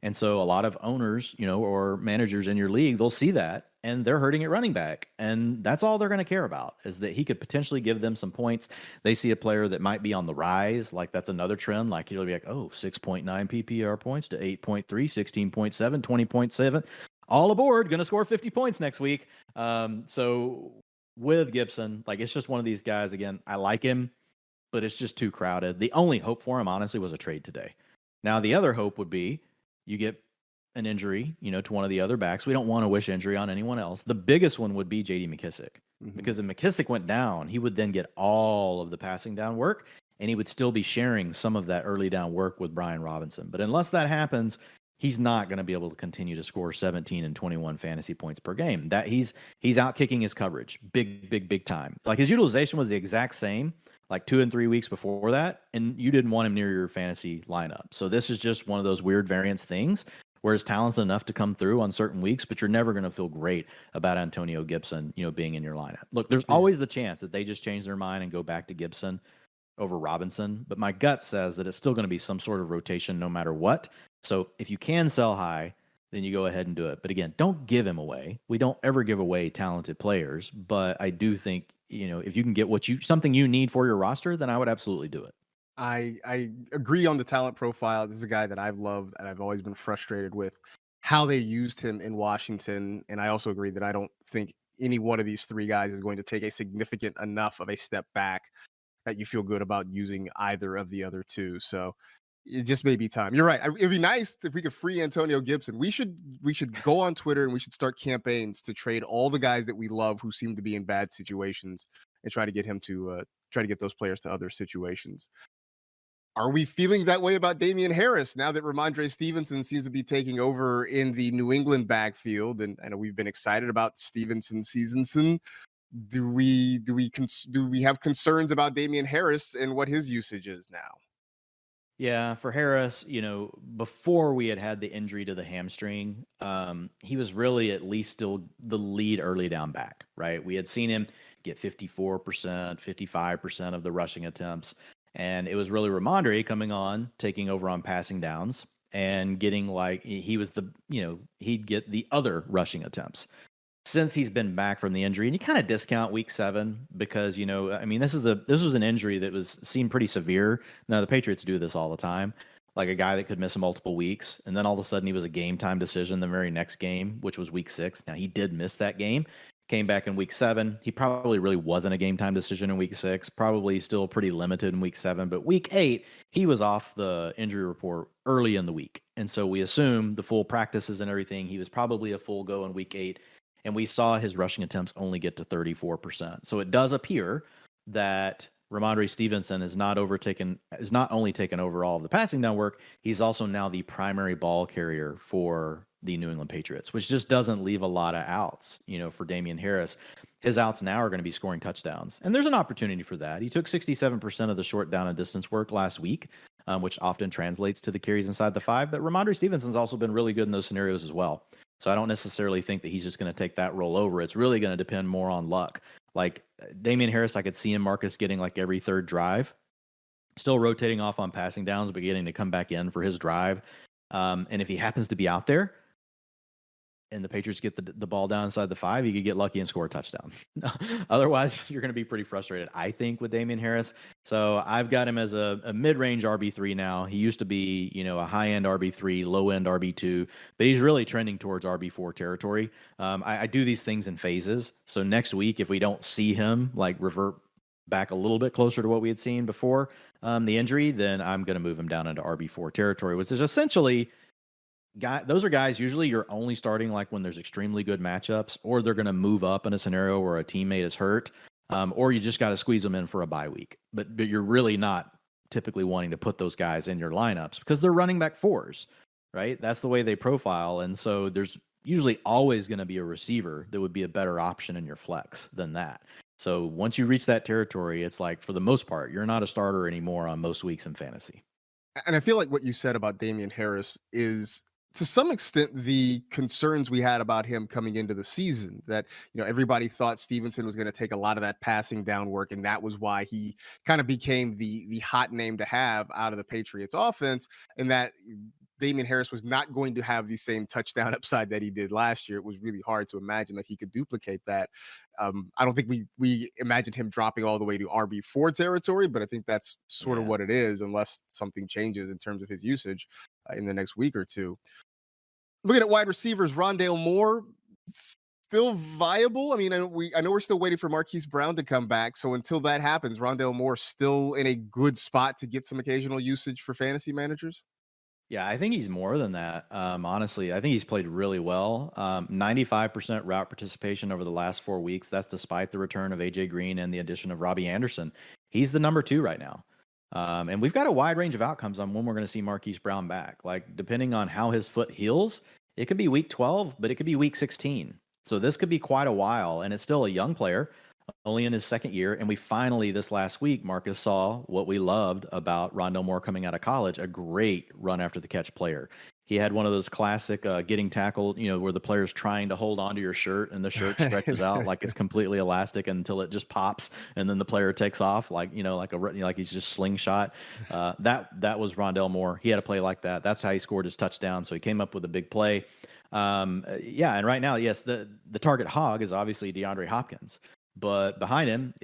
And so a lot of owners, or managers in your league, they'll see that and they're hurting at running back. And that's all they're going to care about, is that he could potentially give them some points. They see a player that might be on the rise. Like that's another trend. Like you'll be like, 6.9 PPR points to 8.3, 16.7, 20.7, all aboard, going to score 50 points next week. So with Gibson, like it's just one of these guys, again, I like him, but it's just too crowded. The only hope for him, honestly, was a trade today. Now, the other hope would be you get an injury, to one of the other backs. We don't want to wish injury on anyone else. The biggest one would be J.D. McKissic, because if McKissic went down, he would then get all of the passing down work, and he would still be sharing some of that early down work with Brian Robinson. But unless that happens, he's not going to be able to continue to score 17 and 21 fantasy points per game. That he's out kicking his coverage big time. Like his utilization was the exact same like 2 and 3 weeks before that, and you didn't want him near your fantasy lineup. So this is just one of those weird variance things where his talent's enough to come through on certain weeks, but you're never going to feel great about Antonio Gibson, being in your lineup. Look, there's always the chance that they just change their mind and go back to Gibson over Robinson, but my gut says that it's still going to be some sort of rotation no matter what. So if you can sell high, then you go ahead and do it. But again, don't give him away. We don't ever give away talented players, but I do think, if you can get something you need for your roster, then I would absolutely do it. I agree on the talent profile. This is a guy that I've loved and I've always been frustrated with how they used him in Washington. And I also agree that I don't think any one of these three guys is going to take a significant enough of a step back that you feel good about using either of the other two. So it just may be time. You're right. It'd be nice if we could free Antonio Gibson. We should go on Twitter and we should start campaigns to trade all the guys that we love who seem to be in bad situations and try to get him to try to get those players to other situations. Are we feeling that way about Damien Harris now that Ramondre Stevenson seems to be taking over in the New England backfield? And I know we've been excited about Stevenson. Do we have concerns about Damien Harris and what his usage is now? Yeah, for Harris, before we had the injury to the hamstring, he was really at least still the lead early down back, right? We had seen him get 54%, 55% of the rushing attempts. And it was really Ramondre coming on, taking over on passing downs and getting he was he'd get the other rushing attempts. Since he's been back from the injury, and you kind of discount week 7 because, this was an injury that seemed pretty severe. Now the Patriots do this all the time, like a guy that could miss multiple weeks. And then all of a sudden he was a game time decision the very next game, which was week 6. Now he did miss that game, came back in week 7. He probably really wasn't a game time decision in week 6, probably still pretty limited in week 7, but week 8, he was off the injury report early in the week. And so we assume the full practices and everything, he was probably a full go in week 8. And we saw his rushing attempts only get to 34%. So it does appear that Ramondre Stevenson is not only taken over all of the passing down work, he's also now the primary ball carrier for the New England Patriots, which just doesn't leave a lot of outs, for Damien Harris. His outs now are going to be scoring touchdowns. And there's an opportunity for that. He took 67% of the short down and distance work last week, which often translates to the carries inside the 5. But Ramondre Stevenson's also been really good in those scenarios as well. So I don't necessarily think that he's just going to take that role over. It's really going to depend more on luck. Like Damien Harris, I could see him, Marcus, getting like every third drive, still rotating off on passing downs, but getting to come back in for his drive. And if he happens to be out there and the Patriots get the ball down inside the 5, you could get lucky and score a touchdown. Otherwise, you're going to be pretty frustrated, I think, with Damien Harris. So I've got him as a mid-range RB3 now. He used to be, a high-end RB3, low-end RB2, but he's really trending towards RB4 territory. I do these things in phases. So next week, if we don't see him revert back a little bit closer to what we had seen before the injury, then I'm going to move him down into RB4 territory, which is essentially those are guys usually you're only starting when there's extremely good matchups, or they're going to move up in a scenario where a teammate is hurt, or you just got to squeeze them in for a bye week. But you're really not typically wanting to put those guys in your lineups because they're running back 4s, right? That's the way they profile. And so there's usually always going to be a receiver that would be a better option in your flex than that. So once you reach that territory, it's for the most part, you're not a starter anymore on most weeks in fantasy. And I feel like what you said about Damien Harris is to some extent the concerns we had about him coming into the season, that everybody thought Stevenson was going to take a lot of that passing down work, and that was why he kind of became the hot name to have out of the Patriots offense, and that Damien Harris was not going to have the same touchdown upside that he did last year. It was really hard to imagine that he could duplicate that. I don't think we imagined him dropping all the way to RB4 territory, but I think that's sort of what it is, unless something changes in terms of his usage in the next week or two. Looking at wide receivers, Rondale Moore, still viable. I mean, I know we're still waiting for Marquise Brown to come back. So until that happens, Rondale Moore still in a good spot to get some occasional usage for fantasy managers. Yeah, I think he's more than that. Honestly, I think he's played really well. 95% route participation over the last 4 weeks. That's despite the return of AJ Green and the addition of Robbie Anderson. He's the number 2 right now. And we've got a wide range of outcomes on when we're going to see Marquise Brown back. Like, depending on how his foot heals, it could be week 12, but it could be week 16. So this could be quite a while, and it's still a young player, only in his second year. And we finally, this last week, Marcus saw what we loved about Rondale Moore coming out of college, a great run after the catch player. He had one of those classic getting tackled, where the player's trying to hold onto your shirt and the shirt stretches out like it's completely elastic until it just pops, and then the player takes off like he's just slingshot. That was Rondale Moore. He had a play like that. That's how he scored his touchdown. So he came up with a big play. And right now, yes, the target hog is obviously DeAndre Hopkins. But behind him,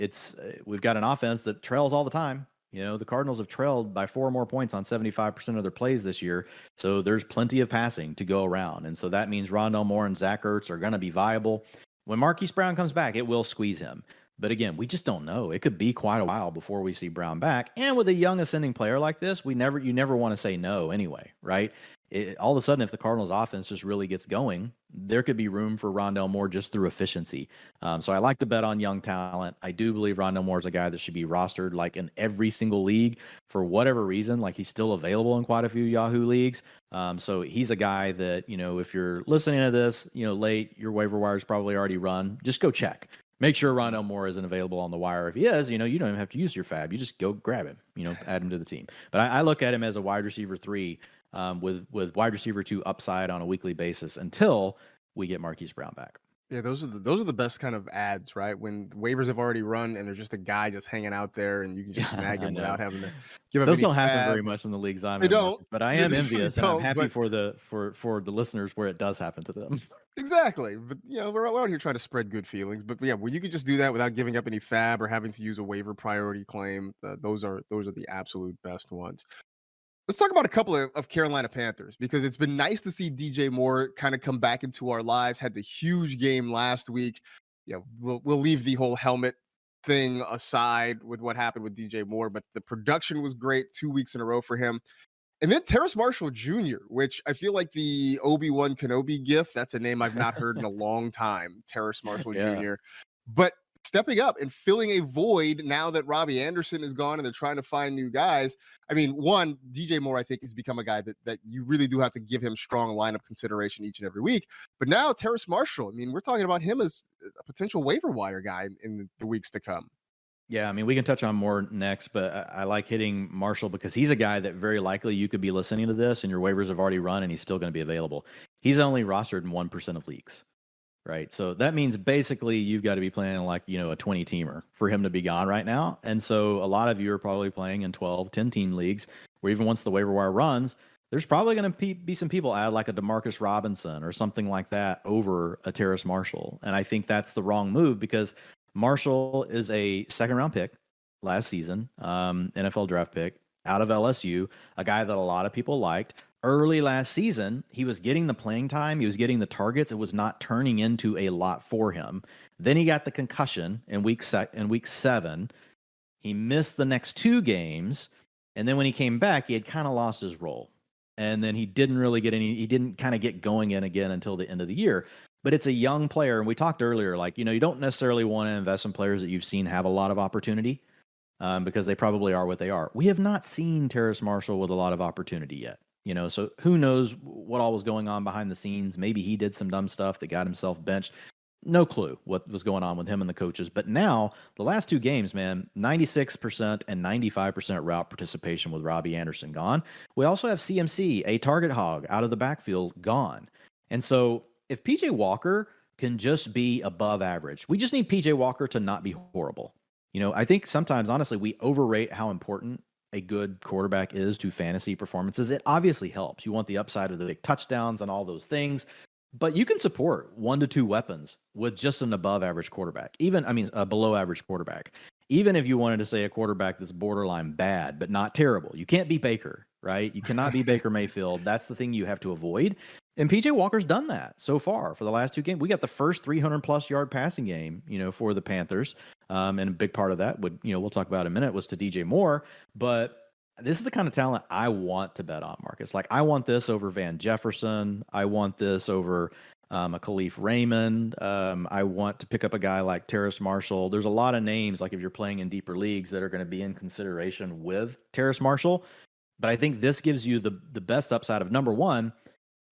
we've got an offense that trails all the time. The Cardinals have trailed by 4 more points on 75% of their plays this year. So there's plenty of passing to go around. And so that means Rondale Moore and Zach Ertz are going to be viable. When Marquise Brown comes back, it will squeeze him. But again, we just don't know. It could be quite a while before we see Brown back. And with a young ascending player like this, you never want to say no anyway, right? All of a sudden, if the Cardinals offense just really gets going, there could be room for Rondale Moore just through efficiency. So I like to bet on young talent. I do believe Rondale Moore is a guy that should be rostered like in every single league for whatever reason. Like, he's still available in quite a few Yahoo leagues. So he's a guy that, if you're listening to this, late, your waiver wire is probably already run. Just go check. Make sure Rondale Moore isn't available on the wire. If he is, you don't even have to use your fab. You just go grab him, add him to the team. But I look at him as a wide receiver 3 with wide receiver 2 upside on a weekly basis until we get Marquise Brown back. Yeah, those are the best kind of ads, right? When waivers have already run and there's just a guy just hanging out there and you can just snag him without having to give up. Those don't happen very much in the leagues I'm in, Marcus, but I am envious and I'm happy for the listeners where it does happen to them. Exactly. But we're out here trying to spread good feelings. But yeah, when you could just do that without giving up any fab or having to use a waiver priority claim, those are the absolute best ones. Let's talk about a couple of Carolina Panthers, because it's been nice to see DJ Moore kind of come back into our lives. Had the huge game last week. We'll leave the whole helmet thing aside with what happened with DJ Moore, but the production was great 2 weeks in a row for him. And then Terrace Marshall Jr., which I feel like the Obi-Wan Kenobi gif, that's a name I've not heard in a long time, Terrace Marshall Jr. But stepping up and filling a void now that Robbie Anderson is gone and they're trying to find new guys. I mean, one, DJ Moore, I think, has become a guy that you really do have to give him strong lineup consideration each and every week. But now Terrace Marshall, I mean, we're talking about him as a potential waiver wire guy in the weeks to come. Yeah, I mean, we can touch on more next, but I like hitting Marshall because he's a guy that very likely you could be listening to this and your waivers have already run and he's still going to be available. He's only rostered in 1% of leagues, right? So that means basically you've got to be playing like, a 20-teamer for him to be gone right now. And so a lot of you are probably playing in 12, 10-team leagues where even once the waiver wire runs, there's probably going to be some people add like a DeMarcus Robinson or something like that over a Terrace Marshall. And I think that's the wrong move because Marshall is a second-round pick last season, NFL draft pick out of LSU, a guy that a lot of people liked. Early last season, he was getting the playing time. He was getting the targets. It was not turning into a lot for him. Then he got the concussion in week 7. He missed the next 2 games. And then when he came back, he had kind of lost his role. And then he didn't kind of get going in again until the end of the year. But it's a young player. And we talked earlier, you don't necessarily want to invest in players that you've seen have a lot of opportunity because they probably are what they are. We have not seen Terrace Marshall with a lot of opportunity yet. So who knows what all was going on behind the scenes. Maybe he did some dumb stuff that got himself benched. No clue what was going on with him and the coaches. But now, the last 2 games, man, 96% and 95% route participation with Robbie Anderson gone. We also have CMC, a target hog, out of the backfield, gone. And so if PJ Walker can just be above average, we just need PJ Walker to not be horrible. I think sometimes, honestly, we overrate how important a good quarterback is to fantasy performances, it obviously helps. You want the upside of the big touchdowns and all those things, but you can support 1 to 2 weapons with just an above average quarterback, a below average quarterback. Even if you wanted to say a quarterback that's borderline bad, but not terrible, you can't be Baker, right? You cannot be Baker Mayfield. That's the thing you have to avoid. And PJ Walker's done that so far for the last 2 games. We got the first 300+ yard passing game, for the Panthers. And a big part of that we'll talk about in a minute, was to DJ Moore. But this is the kind of talent I want to bet on, Marcus. Like, I want this over Van Jefferson. I want this over a Khalif Raymond. I want to pick up a guy like Terrace Marshall. There's a lot of names, like if you're playing in deeper leagues, that are going to be in consideration with Terrace Marshall. But I think this gives you the best upside of, number one,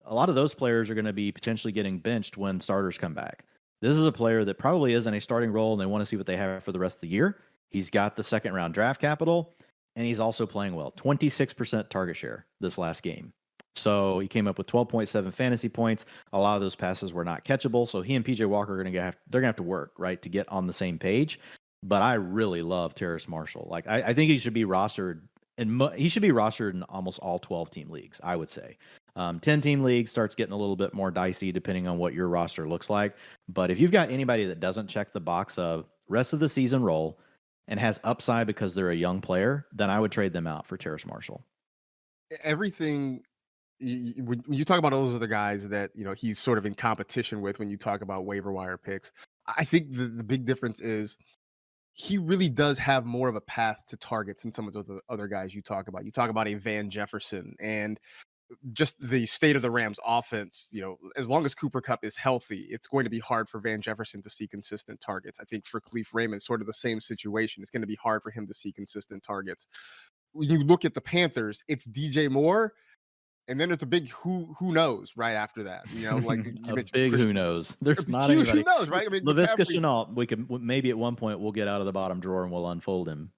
a lot of those players are going to be potentially getting benched when starters come back. This is a player that probably is in a starting role, and they want to see what they have for the rest of the year. He's got the second-round draft capital, and he's also playing well. 26% target share this last game. So he came up with 12.7 fantasy points. A lot of those passes were not catchable. So he and PJ Walker are going to have to work, right, to get on the same page. But I really love Terrace Marshall. Like, I think he should be rostered, he should be rostered in almost all 12-team leagues, I would say. 10-team league starts getting a little bit more dicey depending on what your roster looks like. But if you've got anybody that doesn't check the box of rest of the season role and has upside because they're a young player, then I would trade them out for Terrace Marshall. Everything, when you talk about those other guys that he's sort of in competition with, when you talk about waiver wire picks, I think the big difference is he really does have more of a path to targets than some of the other guys you talk about. You talk about a Van Jefferson, and just the state of the Rams offense, as long as Cooper Kupp is healthy, it's going to be hard for Van Jefferson to see consistent targets. I think for Khalif Raymond, sort of the same situation. It's going to be hard for him to see consistent targets. When you look at the Panthers, it's DJ Moore, and then it's a big who knows right after that. Like a big who knows. There's not huge anybody. Who knows, right? I mean, Laviska Shenault, we could maybe at one point we'll get out of the bottom drawer and we'll unfold him.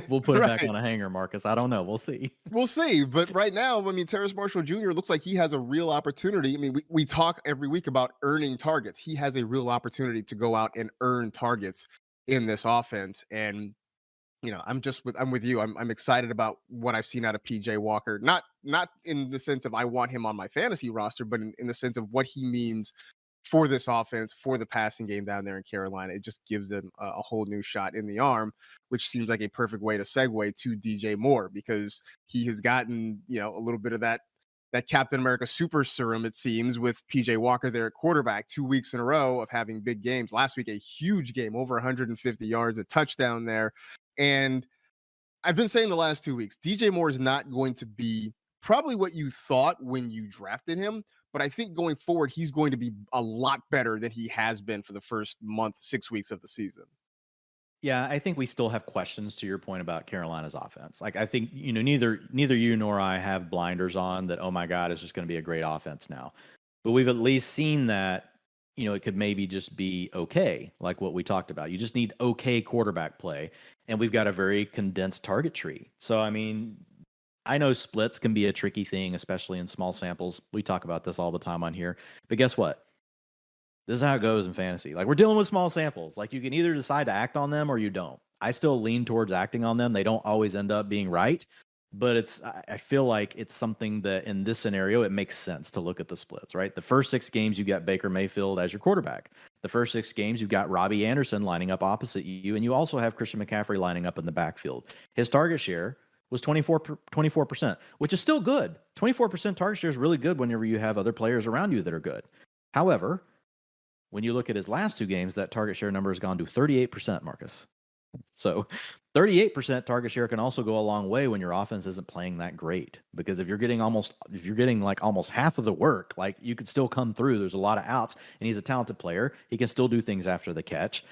We'll put him back on a hanger, Marcus. I don't know. We'll see. We'll see. But right now, I mean, Terrace Marshall Jr. looks like he has a real opportunity. I mean, we talk every week about earning targets. He has a real opportunity to go out and earn targets in this offense. And I'm with you. I'm excited about what I've seen out of PJ Walker. Not in the sense of I want him on my fantasy roster, but in the sense of what he means for this offense, for the passing game down there in Carolina. It just gives them a whole new shot in the arm, which seems like a perfect way to segue to DJ Moore, because he has gotten, a little bit of that Captain America super serum, it seems, with PJ Walker there at quarterback 2 weeks in a row of having big games. Last week, a huge game, over 150 yards, a touchdown there. And I've been saying the last 2 weeks, DJ Moore is not going to be probably what you thought when you drafted him, but I think going forward, he's going to be a lot better than he has been for the first month, 6 weeks of the season. Yeah, I think we still have questions to your point about Carolina's offense. Like, I think, neither you nor I have blinders on that, oh my God, it's just going to be a great offense now. But we've at least seen that, it could maybe just be okay, like what we talked about. You just need okay quarterback play, and we've got a very condensed target tree. So, I mean, I know splits can be a tricky thing, especially in small samples. We talk about this all the time on here. But guess what? This is how it goes in fantasy. Like, we're dealing with small samples. Like, you can either decide to act on them or you don't. I still lean towards acting on them. They don't always end up being right, but I feel like it's something that in this scenario, it makes sense to look at the splits, right? The first 6 games, you got Baker Mayfield as your quarterback. The first 6 games, you've got Robbie Anderson lining up opposite you, and you also have Christian McCaffrey lining up in the backfield. His target share was 24%, which is still good. 24% target share is really good whenever you have other players around you that are good. However, when you look at his last 2 games, that target share number has gone to 38%, Marcus. So 38% target share can also go a long way when your offense isn't playing that great, because if you're getting almost half of the work, like, you could still come through. There's a lot of outs, and he's a talented player. He can still do things after the catch.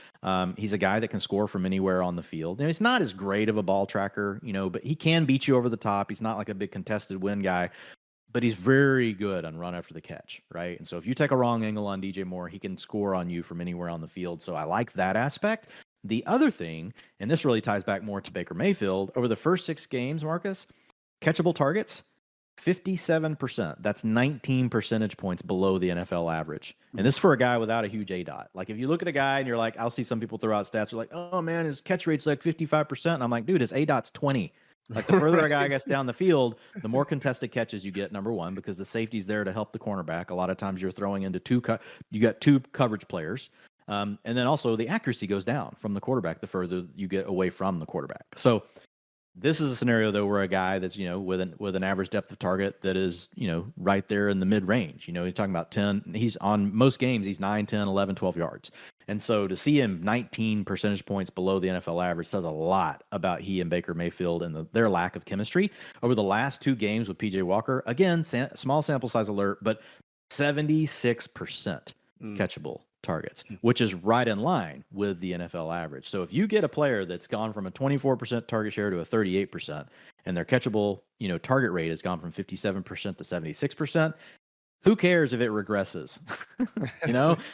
He's a guy that can score from anywhere on the field. He's not as great of a ball tracker, but he can beat you over the top. He's not like a big contested win guy, but he's very good on run after the catch, right? And so if you take a wrong angle on DJ Moore, he can score on you from anywhere on the field. So I like that aspect. The other thing, and this really ties back more to Baker Mayfield, over the first 6 games, Marcus, catchable targets, 57%. That's 19 percentage points below the NFL average. And this is for a guy without a huge ADOT. Like, if you look at a guy and you're like, I'll see some people throw out stats, they're like, oh man, his catch rate's like 55%. And I'm like, dude, his ADOT's 20. Like the further a guy Right. gets down the field, the more contested catches you get, number one, because the safety's there to help the cornerback. A lot of times you're throwing into you got two coverage players. And then also the accuracy goes down from the quarterback the further you get away from the quarterback. So this is a scenario though where a guy that's, with an average depth of target that is, right there in the mid range, you're talking about 10, he's on most games, he's 9, 10, 11, 12 yards. And so to see him 19 percentage points below the NFL average says a lot about he and Baker Mayfield and their lack of chemistry over the last 2 games with PJ Walker. Again, small sample size alert, but 76% catchable targets, which is right in line with the NFL average. So if you get a player that's gone from a 24% target share to a 38%, and their catchable, target rate has gone from 57% to 76%, who cares if it regresses?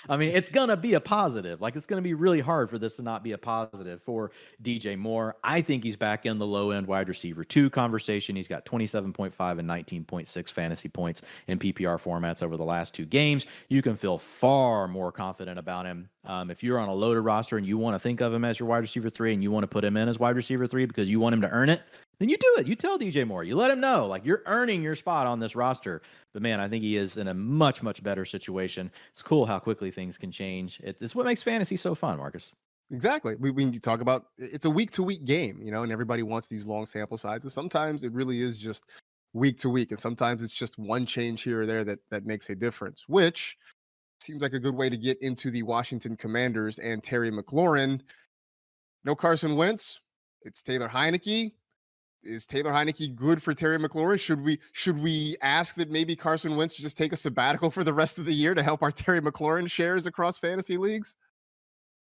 I mean, it's going to be a positive. Like, it's going to be really hard for this to not be a positive for DJ Moore. I think he's back in the low-end wide receiver 2 conversation. He's got 27.5 and 19.6 fantasy points in PPR formats over the last 2 games. You can feel far more confident about him. If you're on a loaded roster and you want to think of him as your wide receiver 3 and you want to put him in as wide receiver 3 because you want him to earn it, then you do it. You tell DJ Moore. You let him know, like, you're earning your spot on this roster. But, man, I think he is in a much, much better situation. It's cool how quickly things can change. It's what makes fantasy so fun, Marcus. Exactly. We talk about it's a week-to-week game, and everybody wants these long sample sizes. Sometimes it really is just week to week, and sometimes it's just one change here or there that makes a difference, which seems like a good way to get into the Washington Commanders and Terry McLaurin. No Carson Wentz. It's Taylor Heineke. Is Taylor Heineke good for Terry McLaurin? Should we ask that maybe Carson Wentz just take a sabbatical for the rest of the year to help our Terry McLaurin shares across fantasy leagues?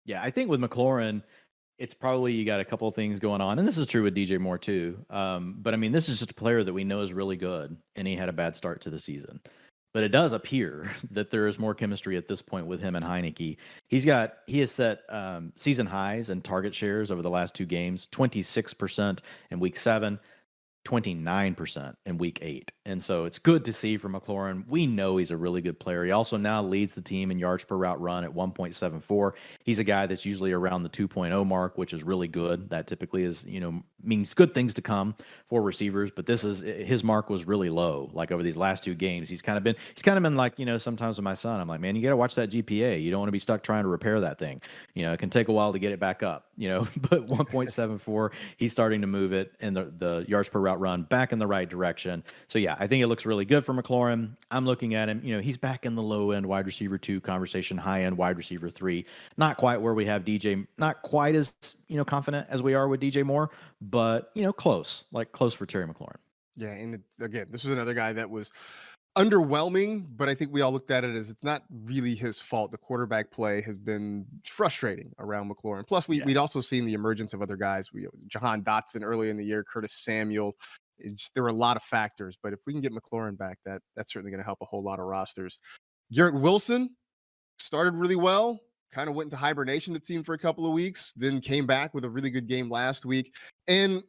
Yeah, I think with McLaurin, it's probably you got a couple of things going on, and this is true with DJ Moore too. But I mean, this is just a player that we know is really good, and he had a bad start to the season. But it does appear that there is more chemistry at this point with him and Heineke. He has set season highs and target shares over the last 2 games, 26% in week 7, 29% in week 8. And so it's good to see from McLaurin. We know he's a really good player. He also now leads the team in yards per route run at 1.74. He's a guy that's usually around the 2.0 mark, which is really good. That typically is, means good things to come for receivers, but his mark was really low. Like over these last 2 games, he's kind of been like, sometimes with my son, I'm like, man, you got to watch that GPA. You don't want to be stuck trying to repair that thing. It can take a while to get it back up, but 1.74, he's starting to move it and the yards per route run back in the right direction. So yeah, I think it looks really good for McLaurin. I'm looking at him, he's back in the low end wide receiver 2 conversation, high end wide receiver 3. Not quite where we have DJ, not quite as, confident as we are with DJ Moore, but close for Terry McLaurin. Yeah, and again, this was another guy that was underwhelming, but I think we all looked at it as it's not really his fault. The quarterback play has been frustrating around McLaurin. Plus, we'd also seen the emergence of other guys. Jahan Dotson early in the year, Curtis Samuel. There were a lot of factors, but if we can get McLaurin back, that's certainly going to help a whole lot of rosters. Garrett Wilson started really well, kind of went into hibernation, it seemed, for a couple of weeks, then came back with a really good game last week. And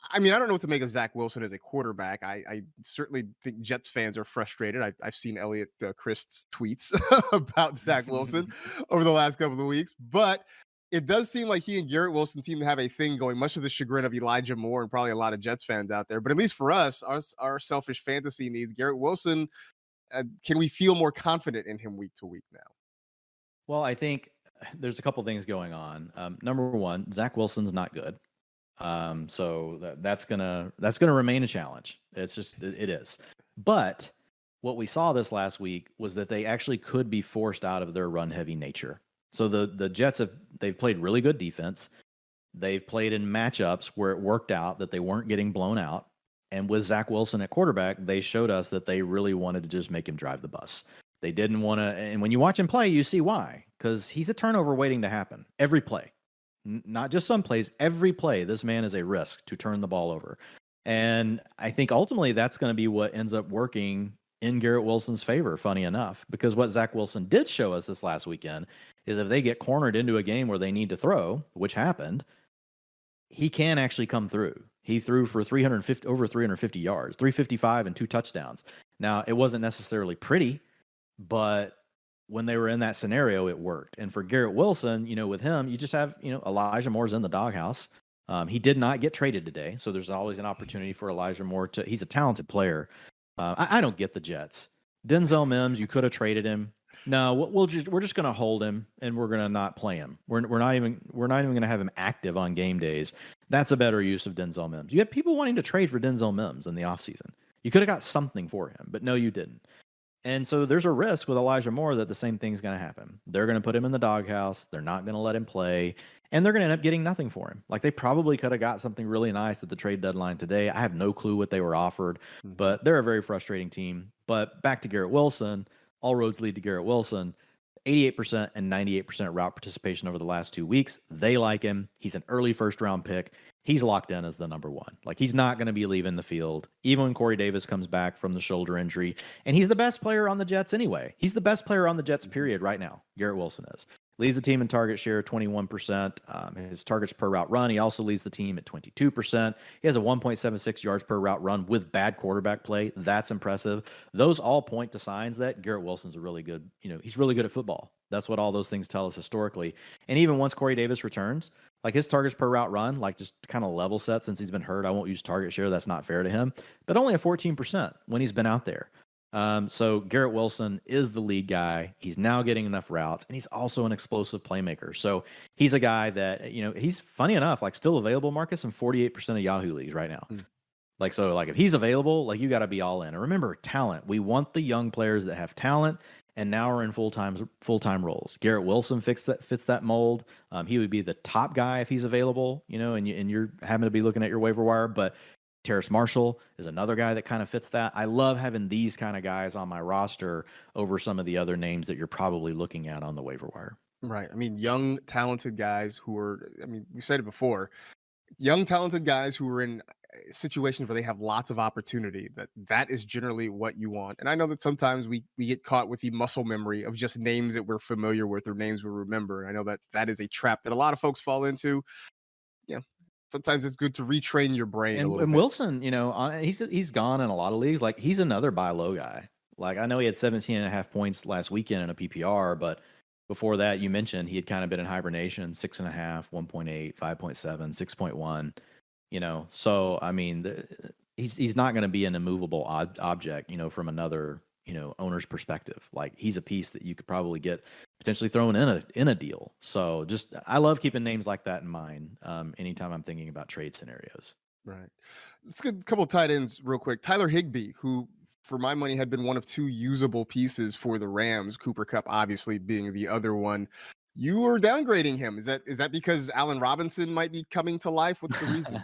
I mean, I don't know what to make of Zach Wilson as a quarterback. I certainly think Jets fans are frustrated. I've seen Elliot Christ's tweets about Zach Wilson over the last couple of weeks, but it does seem like he and Garrett Wilson seem to have a thing going, much to the chagrin of Elijah Moore and probably a lot of Jets fans out there. But at least for us, our selfish fantasy needs, Garrett Wilson, can we feel more confident in him week to week now? Well, I think there's a couple things going on. Number one, Zach Wilson's not good. So that's gonna remain a challenge. It is. But what we saw this last week was that they actually could be forced out of their run heavy nature. So the Jets they've played really good defense. They've played in matchups where it worked out that they weren't getting blown out. And with Zach Wilson at quarterback, they showed us that they really wanted to just make him drive the bus. They didn't want to, and when you watch him play, you see why. Because he's a turnover waiting to happen every play. Not just some plays, every play, this man is a risk to turn the ball over. And I think ultimately that's going to be what ends up working in Garrett Wilson's favor, funny enough, because what Zach Wilson did show us this last weekend is if they get cornered into a game where they need to throw, which happened, he can actually come through. He threw for over 350 yards, 355 and 2 touchdowns. Now, it wasn't necessarily pretty, but when they were in that scenario, it worked. And for Garrett Wilson, with him, you just have, Elijah Moore's in the doghouse. He did not get traded today, so there's always an opportunity for Elijah Moore to. He's a talented player. I don't get the Jets. Denzel Mims, you could have traded him. No, we're just going to hold him and we're going to not play him. We're not even going to have him active on game days. That's a better use of Denzel Mims. You had people wanting to trade for Denzel Mims in the offseason. You could have got something for him, but no, you didn't. And so there's a risk with Elijah Moore that the same thing's going to happen. They're going to put him in the doghouse. They're not going to let him play. And they're going to end up getting nothing for him. Like, they probably could have got something really nice at the trade deadline today. I have no clue what they were offered, but they're a very frustrating team. But back to Garrett Wilson, all roads lead to Garrett Wilson. 88% and 98% route participation over the last 2 weeks. They like him. He's an early first-round pick. He's locked in as the number one. Like, he's not going to be leaving the field, even when Corey Davis comes back from the shoulder injury. And he's the best player on the Jets anyway. He's the best player on the Jets, period, right now. Garrett Wilson is. Leads the team in target share, 21%. His targets per route run, he also leads the team at 22%. He has a 1.76 yards per route run with bad quarterback play. That's impressive. Those all point to signs that Garrett Wilson's a really good, he's really good at football. That's what all those things tell us historically. And even once Corey Davis returns, like, his targets per route run, like, just kind of level set since he's been hurt. I won't use target share. That's not fair to him. But only a 14% when he's been out there. So Garrett Wilson is the lead guy. He's now getting enough routes, and he's also an explosive playmaker. So he's a guy that, he's, funny enough, like, still available, Marcus, in 48% of Yahoo leagues right now. Like, so, like, if he's available, like, you got to be all in. And remember, talent. We want the young players that have talent and now are in full-time roles. Garrett Wilson fits that mold. He would be the top guy if he's available, and you're having to be looking at your waiver wire. But Terrace Marshall is another guy that kind of fits that. I love having these kind of guys on my roster over some of the other names that you're probably looking at on the waiver wire. Right. I mean, young, talented guys who are, we said it before, young, talented guys who are in situations where they have lots of opportunity. That is generally what you want. And I know that sometimes we get caught with the muscle memory of just names that we're familiar with or names we remember. And I know that is a trap that a lot of folks fall into. Yeah. Sometimes it's good to retrain your brain a little bit. And Wilson, he's gone in a lot of leagues. Like, he's another buy low guy. Like, I know he had 17.5 points last weekend in a PPR, but before that, you mentioned he had kind of been in hibernation, 6.5, 1.8, 5.7, 6.1. So I mean, he's not going to be an immovable object, from another, owner's perspective. Like, he's a piece that you could probably get potentially thrown in a deal. So just, I love keeping names like that in mind anytime I'm thinking about trade scenarios. Right. Let's get a couple of tight ends real quick. Tyler Higbee, who for my money had been one of two usable pieces for the Rams, Cooper Kupp obviously being the other one. You were downgrading him. Is that because Allen Robinson might be coming to life? What's the reason?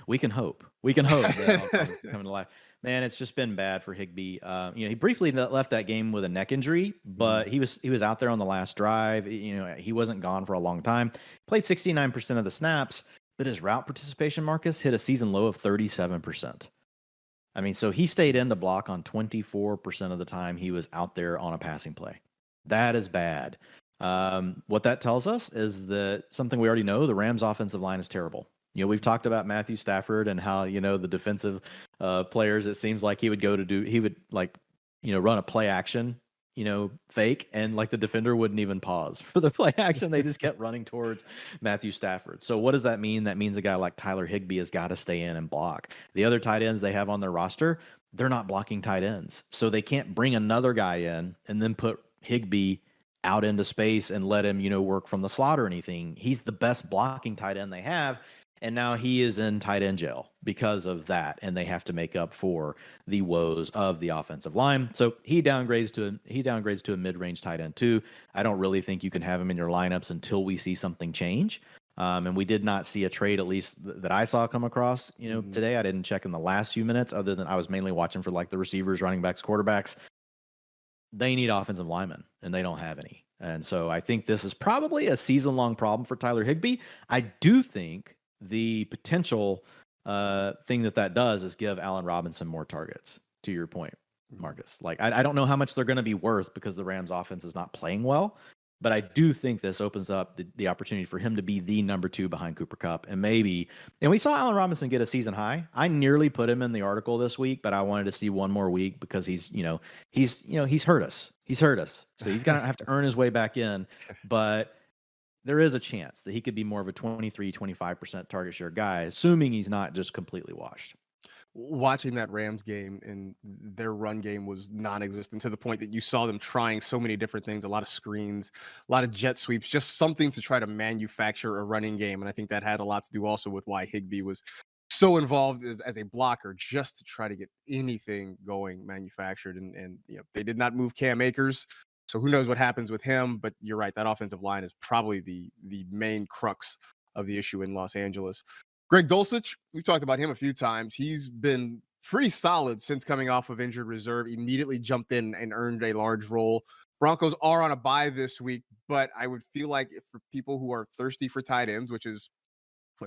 We can hope. We can hope that Allen coming to life. Man, it's just been bad for Higbee. He briefly left that game with a neck injury, but he was out there on the last drive. He wasn't gone for a long time. Played 69% of the snaps, but his route participation, Marcus, hit a season low of 37%. I mean, so he stayed in to block on 24% of the time he was out there on a passing play. That is bad. What that tells us is that something we already know, the Rams offensive line is terrible. We've talked about Matthew Stafford and how, the defensive players, it seems like he would run a play action, fake, and like the defender wouldn't even pause for the play action. They just kept running towards Matthew Stafford. So what does that mean? That means a guy like Tyler Higbee has got to stay in and block. The other tight ends they have on their roster, they're not blocking tight ends. So they can't bring another guy in and then put Higbee out into space and let him, work from the slot or anything. He's the best blocking tight end they have. And now he is in tight end jail because of that, and they have to make up for the woes of the offensive line. So he downgrades to a mid-range tight end too. I don't really think you can have him in your lineups until we see something change. And we did not see a trade, at least that I saw come across. Today I didn't check in the last few minutes, other than I was mainly watching for like the receivers, running backs, quarterbacks. They need offensive linemen, and they don't have any. And so I think this is probably a season-long problem for Tyler Higbee. I do think the potential thing that does is give Allen Robinson more targets, to your point, Marcus. Like, I don't know how much they're going to be worth because the Rams offense is not playing well, but I do think this opens up the opportunity for him to be the number two behind Cooper Kupp. And we saw Allen Robinson get a season high. I nearly put him in the article this week, but I wanted to see one more week because he's hurt us. He's hurt us. So he's going to have to earn his way back in. But there is a chance that he could be more of a 23-25% target share guy, assuming he's not just completely washed. Watching that Rams game, and their run game was non-existent to the point that you saw them trying so many different things, a lot of screens, a lot of jet sweeps, just something to try to manufacture a running game. And I think that had a lot to do also with why Higbee was so involved as a blocker, just to try to get anything going manufactured. And they did not move Cam Akers. So who knows what happens with him, but you're right. That offensive line is probably the main crux of the issue in Los Angeles. Greg Dulcich, we've talked about him a few times. He's been pretty solid since coming off of injured reserve, immediately jumped in and earned a large role. Broncos are on a bye this week, but I would feel like for people who are thirsty for tight ends, which is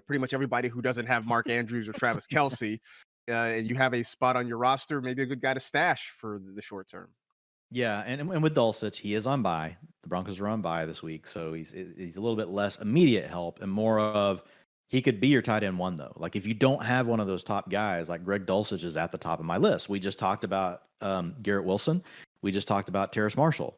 pretty much everybody who doesn't have Mark Andrews or Travis Kelce, and you have a spot on your roster, maybe a good guy to stash for the short term. Yeah, and with Dulcich, he is on bye. The Broncos are on bye this week, so he's a little bit less immediate help and more of he could be your tight end one, though. Like, if you don't have one of those top guys, like Greg Dulcich is at the top of my list. We just talked about Garrett Wilson. We just talked about Terrace Marshall.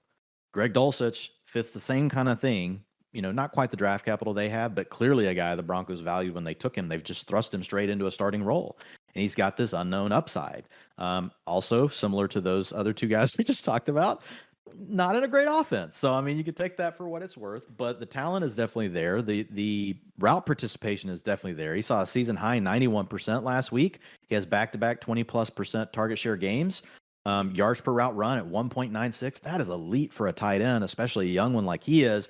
Greg Dulcich fits the same kind of thing. Not quite the draft capital they have, but clearly a guy the Broncos valued when they took him. They've just thrust him straight into a starting role. And he's got this unknown upside. Also, similar to those other two guys we just talked about, not in a great offense. So, I mean, you could take that for what it's worth, but the talent is definitely there. The route participation is definitely there. He saw a season high 91% last week. He has back-to-back 20+% target share games. Yards per route run at 1.96. That is elite for a tight end, especially a young one like he is.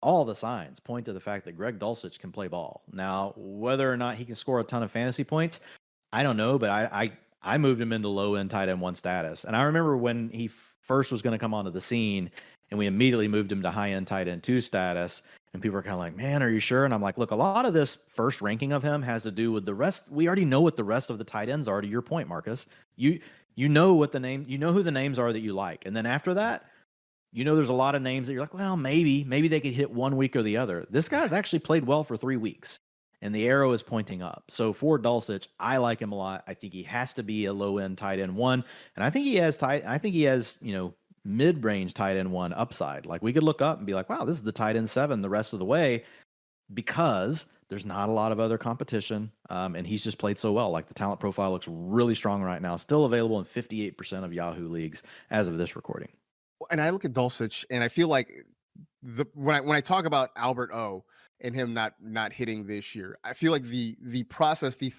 All the signs point to the fact that Greg Dulcich can play ball. Now, whether or not he can score a ton of fantasy points, I don't know, but I moved him into low-end tight end one status. And I remember when he first was going to come onto the scene, and we immediately moved him to high-end tight end 2 status, and people were kind of like, man, are you sure? And I'm like, look, a lot of this first ranking of him has to do with the rest. We already know what the rest of the tight ends are, to your point, Marcus. You know what the name, who the names are that you like. And then after that, there's a lot of names that you're like, well, maybe they could hit one week or the other. This guy's actually played well for 3 weeks, and the arrow is pointing up. So for Dulcich, I like him a lot. I think he has to be a low-end tight end 1, and I think he has mid-range tight end 1 upside. Like, we could look up and be like, wow, this is the tight end 7 the rest of the way, because there's not a lot of other competition, and he's just played so well. Like, the talent profile looks really strong right now. Still available in 58% of Yahoo leagues as of this recording. And I look at Dulcich, and I feel like when I talk about Albert O and him not hitting this year, I feel like the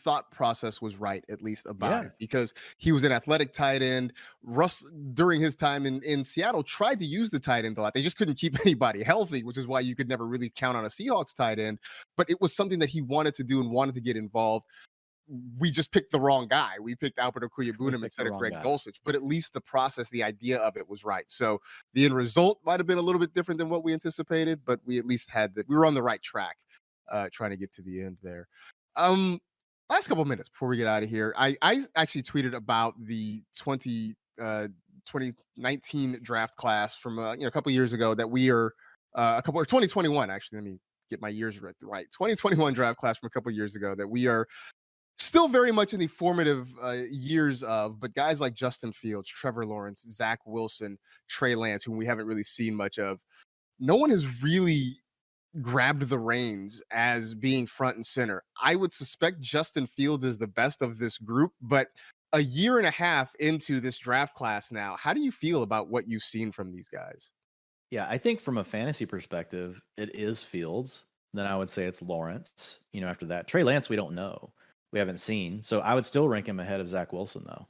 thought process was right, at least about it, because he was an athletic tight end. Russ, during his time in Seattle, tried to use the tight end a lot. They just couldn't keep anybody healthy, which is why you could never really count on a Seahawks tight end. But it was something that he wanted to do and wanted to get involved. We just picked the wrong guy. We picked Albert Okwuegbunam instead of Greg Dulcich, but at least the process, the idea of it was right. So the end result might have been a little bit different than what we anticipated, but we at least had that. We were on the right track, trying to get to the end there. Last couple of minutes before we get out of here, I actually tweeted about the 2019 draft class from a couple years ago that we are or 2021 actually. Let me get my years right. 2021 draft class from a couple years ago that we are still very much in the formative years of, but guys like Justin Fields, Trevor Lawrence, Zach Wilson, Trey Lance, whom we haven't really seen much of, no one has really grabbed the reins as being front and center. I would suspect Justin Fields is the best of this group, but a year and a half into this draft class now, how do you feel about what you've seen from these guys? Yeah, I think from a fantasy perspective, it is Fields. Then I would say it's Lawrence. After that, Trey Lance, we don't know. We haven't seen. So I would still rank him ahead of Zach Wilson, though.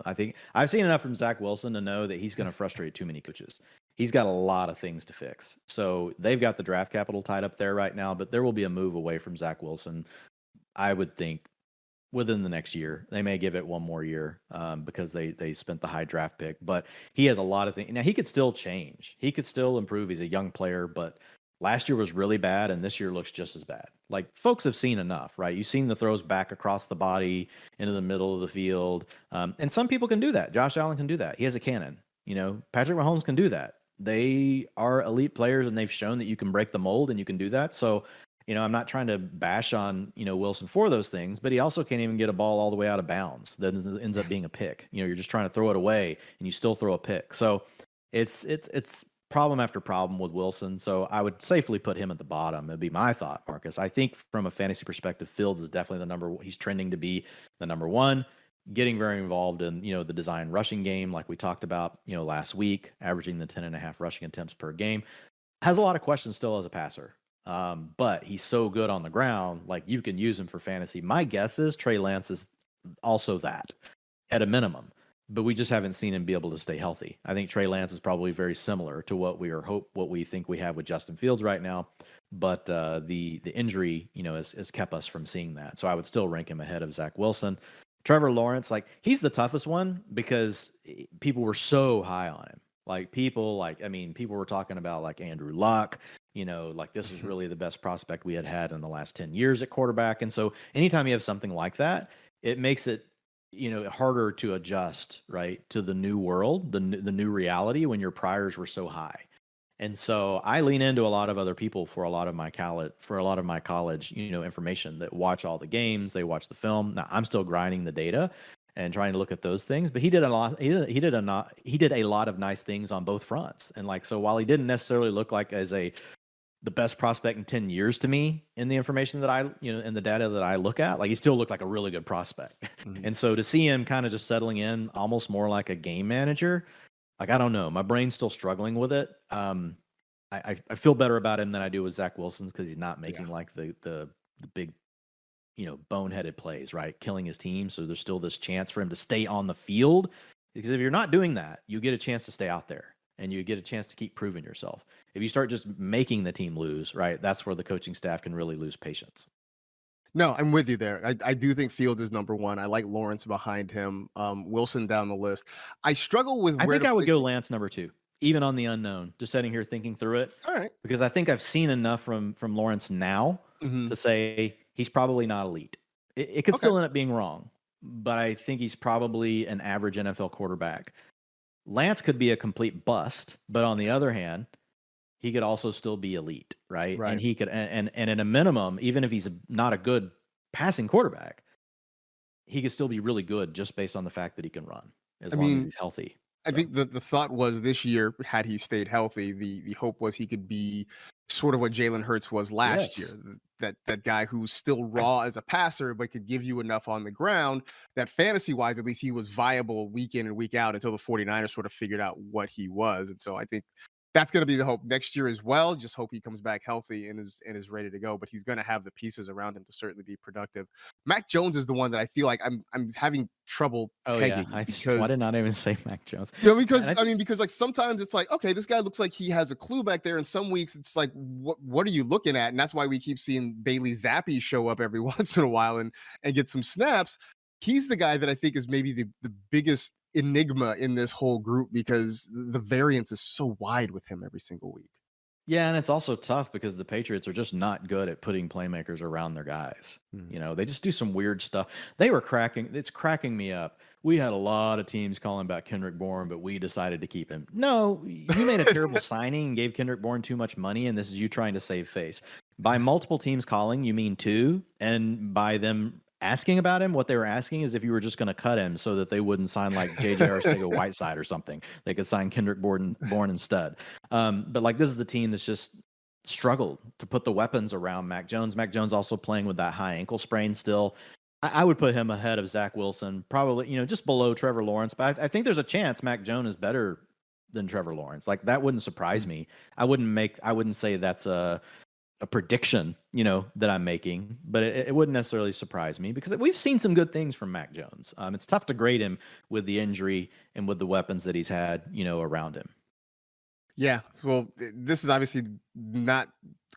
I think I've seen enough from Zach Wilson to know that he's going to frustrate too many coaches. He's got a lot of things to fix. So they've got the draft capital tied up there right now, but there will be a move away from Zach Wilson, I would think, within the next year. They may give it one more year because they spent the high draft pick. But he has a lot of things. Now, he could still change. He could still improve. He's a young player, but last year was really bad, and this year looks just as bad. Like, folks have seen enough, right? You've seen the throws back across the body into the middle of the field. And some people can do that. Josh Allen can do that. He has a cannon. Patrick Mahomes can do that. They are elite players, and they've shown that you can break the mold and you can do that. So, I'm not trying to bash on, Wilson for those things, but he also can't even get a ball all the way out of bounds. That ends up being a pick. You're just trying to throw it away, and you still throw a pick. So it's problem after problem with Wilson. So I would safely put him at the bottom. It'd be my thought, Marcus. I think from a fantasy perspective, Fields is definitely he's trending to be the number one, getting very involved in, the design rushing game, like we talked about, last week, averaging the 10.5 rushing attempts per game. Has a lot of questions still as a passer. But he's so good on the ground, like you can use him for fantasy. My guess is Trey Lance is also that at a minimum. But we just haven't seen him be able to stay healthy. I think Trey Lance is probably very similar to what we think we have with Justin Fields right now. But the injury, has kept us from seeing that. So I would still rank him ahead of Zach Wilson. Trevor Lawrence, he's the toughest one because people were so high on him. People were talking about Andrew Luck. This was really the best prospect we had in the last 10 years at quarterback. And so anytime you have something like that, it makes it harder to adjust, right, to the new world, the new reality when your priors were so high. And so I lean into a lot of other people for a lot of my college, information, that watch all the games, they watch the film. Now I'm still grinding the data and trying to look at those things, but he did a lot of nice things on both fronts. And so while he didn't necessarily look like as the best prospect in 10 years to me in the information that in the data that I look at, he still looked like a really good prospect. Mm-hmm. And so to see him kind of just settling in almost more like a game manager, I don't know, my brain's still struggling with it. I feel better about him than I do with Zach Wilson because he's not making the big, boneheaded plays, right? Killing his team. So there's still this chance for him to stay on the field, because if you're not doing that, you get a chance to stay out there. And you get a chance to keep proving yourself. If you start just making the team lose, right, that's where the coaching staff can really lose patience. No, I'm with you there. I do think Fields is number one. I like Lawrence behind him. Wilson down the list. I struggle with. I think I would go Lance number two, even on the unknown. Just sitting here thinking through it. All right. Because I think I've seen enough from Lawrence now to say he's probably not elite. It could still end up being wrong, but I think he's probably an average NFL quarterback. Lance could be a complete bust, but on the other hand, he could also still be elite, right? And he could, and at a minimum, even if he's not a good passing quarterback, he could still be really good just based on the fact that he can run as long as he's healthy. I think the thought was this year, had he stayed healthy, the hope was he could be sort of what Jalen Hurts was last year. That guy who's still raw as a passer, but could give you enough on the ground that fantasy-wise, at least he was viable week in and week out until the 49ers sort of figured out what he was. And so I think that's going to be the hope next year as well. Just hope he comes back healthy and is ready to go. But he's going to have the pieces around him to certainly be productive. Mac Jones is the one that I feel like I'm having trouble pegging. Yeah. Why did I even say Mac Jones? Because because sometimes it's okay, this guy looks like he has a clue back there, and some weeks it's what are you looking at? And that's why we keep seeing Bailey Zappi show up every once in a while and get some snaps. He's the guy that I think is maybe the biggest enigma in this whole group because the variance is so wide with him every single week. Yeah, and it's also tough because the Patriots are just not good at putting playmakers around their guys. They just do some weird stuff. It's cracking me up. We had a lot of teams calling about Kendrick Bourne, but we decided to keep him. No, you made a terrible signing and gave Kendrick Bourne too much money, and this is you trying to save face. By multiple teams calling, you mean two, and by them asking about him, what they were asking is if you were just going to cut him so that they wouldn't sign J.J. Arcega-Whiteside or something. They could sign Kendrick Bourne instead. But this is a team that's just struggled to put the weapons around Mac Jones. Mac Jones also playing with that high ankle sprain still. I would put him ahead of Zach Wilson, probably, just below Trevor Lawrence. But I think there's a chance Mac Jones is better than Trevor Lawrence. That wouldn't surprise me. I wouldn't say that's a prediction, that I'm making, but it wouldn't necessarily surprise me because we've seen some good things from Mac Jones. It's tough to grade him with the injury and with the weapons that he's had, around him. Yeah. Well, this is obviously not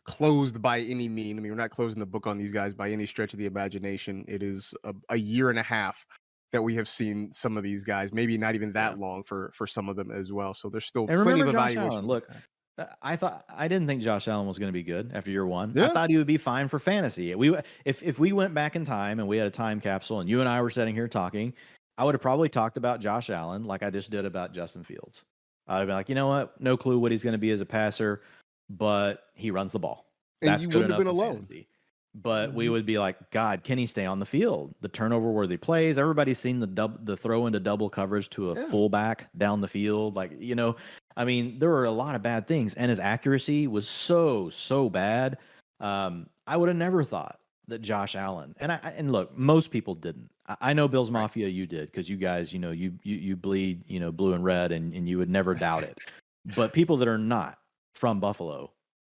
closed by any mean. We're not closing the book on these guys by any stretch of the imagination. It is a year and a half that we have seen some of these guys, maybe not even that long for some of them as well. So there's still plenty of evaluation. Look, I didn't think Josh Allen was going to be good after year one. Yeah. I thought he would be fine for fantasy. If we went back in time and we had a time capsule and you and I were sitting here talking, I would have probably talked about Josh Allen like I just did about Justin Fields. I'd have been like, you know what? No clue what he's going to be as a passer, but he runs the ball. That's good enough for fantasy. But we would be like, God, can he stay on the field? The turnover-worthy plays. Everybody's seen the throw into double coverage to a fullback down the field. I mean, there were a lot of bad things, and his accuracy was so bad. I would have never thought that Josh Allen, and look, most people didn't. I know Bills Right. Mafia, you did, because you guys, you bleed, blue and red, and you would never doubt it. But people that are not from Buffalo,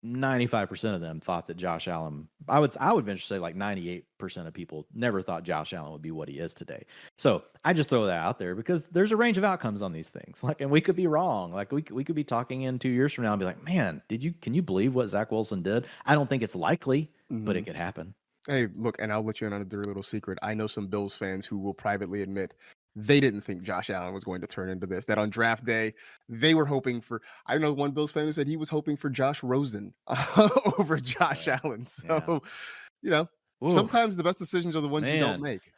95% of them thought that Josh Allen, I would venture to say like 98% of people never thought Josh Allen would be what he is today. So I just throw that out there because there's a range of outcomes on these things. Like, and we could be wrong. Like we could be talking in 2 years from now and be like, man, can you believe what Zach Wilson did? I don't think it's likely, but it could happen. Hey, look, and I'll let you in on a dirty little secret. I know some Bills fans who will privately admit they didn't think Josh Allen was going to turn into this. That on draft day, they were hoping for. I know one Bills fan who said he was hoping for Josh Rosen over Josh Allen. So, sometimes the best decisions are the ones you don't make.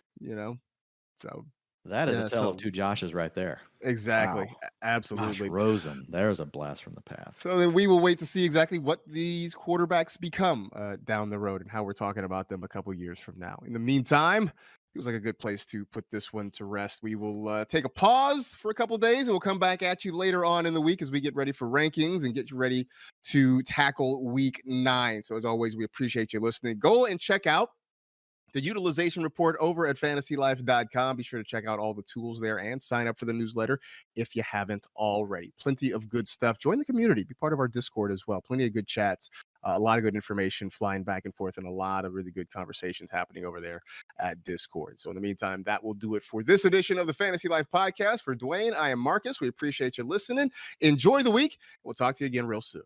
So that is a tale of two Joshes right there. Exactly. Wow. Absolutely. Josh Rosen. There's a blast from the past. So then we will wait to see exactly what these quarterbacks become down the road and how we're talking about them a couple years from now. In the meantime, feels like a good place to put this one to rest. We will take a pause for a couple days and we'll come back at you later on in the week as we get ready for rankings and get you ready to tackle week 9. So as always, we appreciate you listening. Go and check out the Utilization Report over at fantasylife.com. Be sure to check out all the tools there and sign up for the newsletter if you haven't already. Plenty of good stuff. Join the community. Be part of our Discord as well. Plenty of good chats. A lot of good information flying back and forth and a lot of really good conversations happening over there at Discord. So in the meantime, that will do it for this edition of the Fantasy Life Podcast. For Dwayne, I am Marcus. We appreciate you listening. Enjoy the week. We'll talk to you again real soon.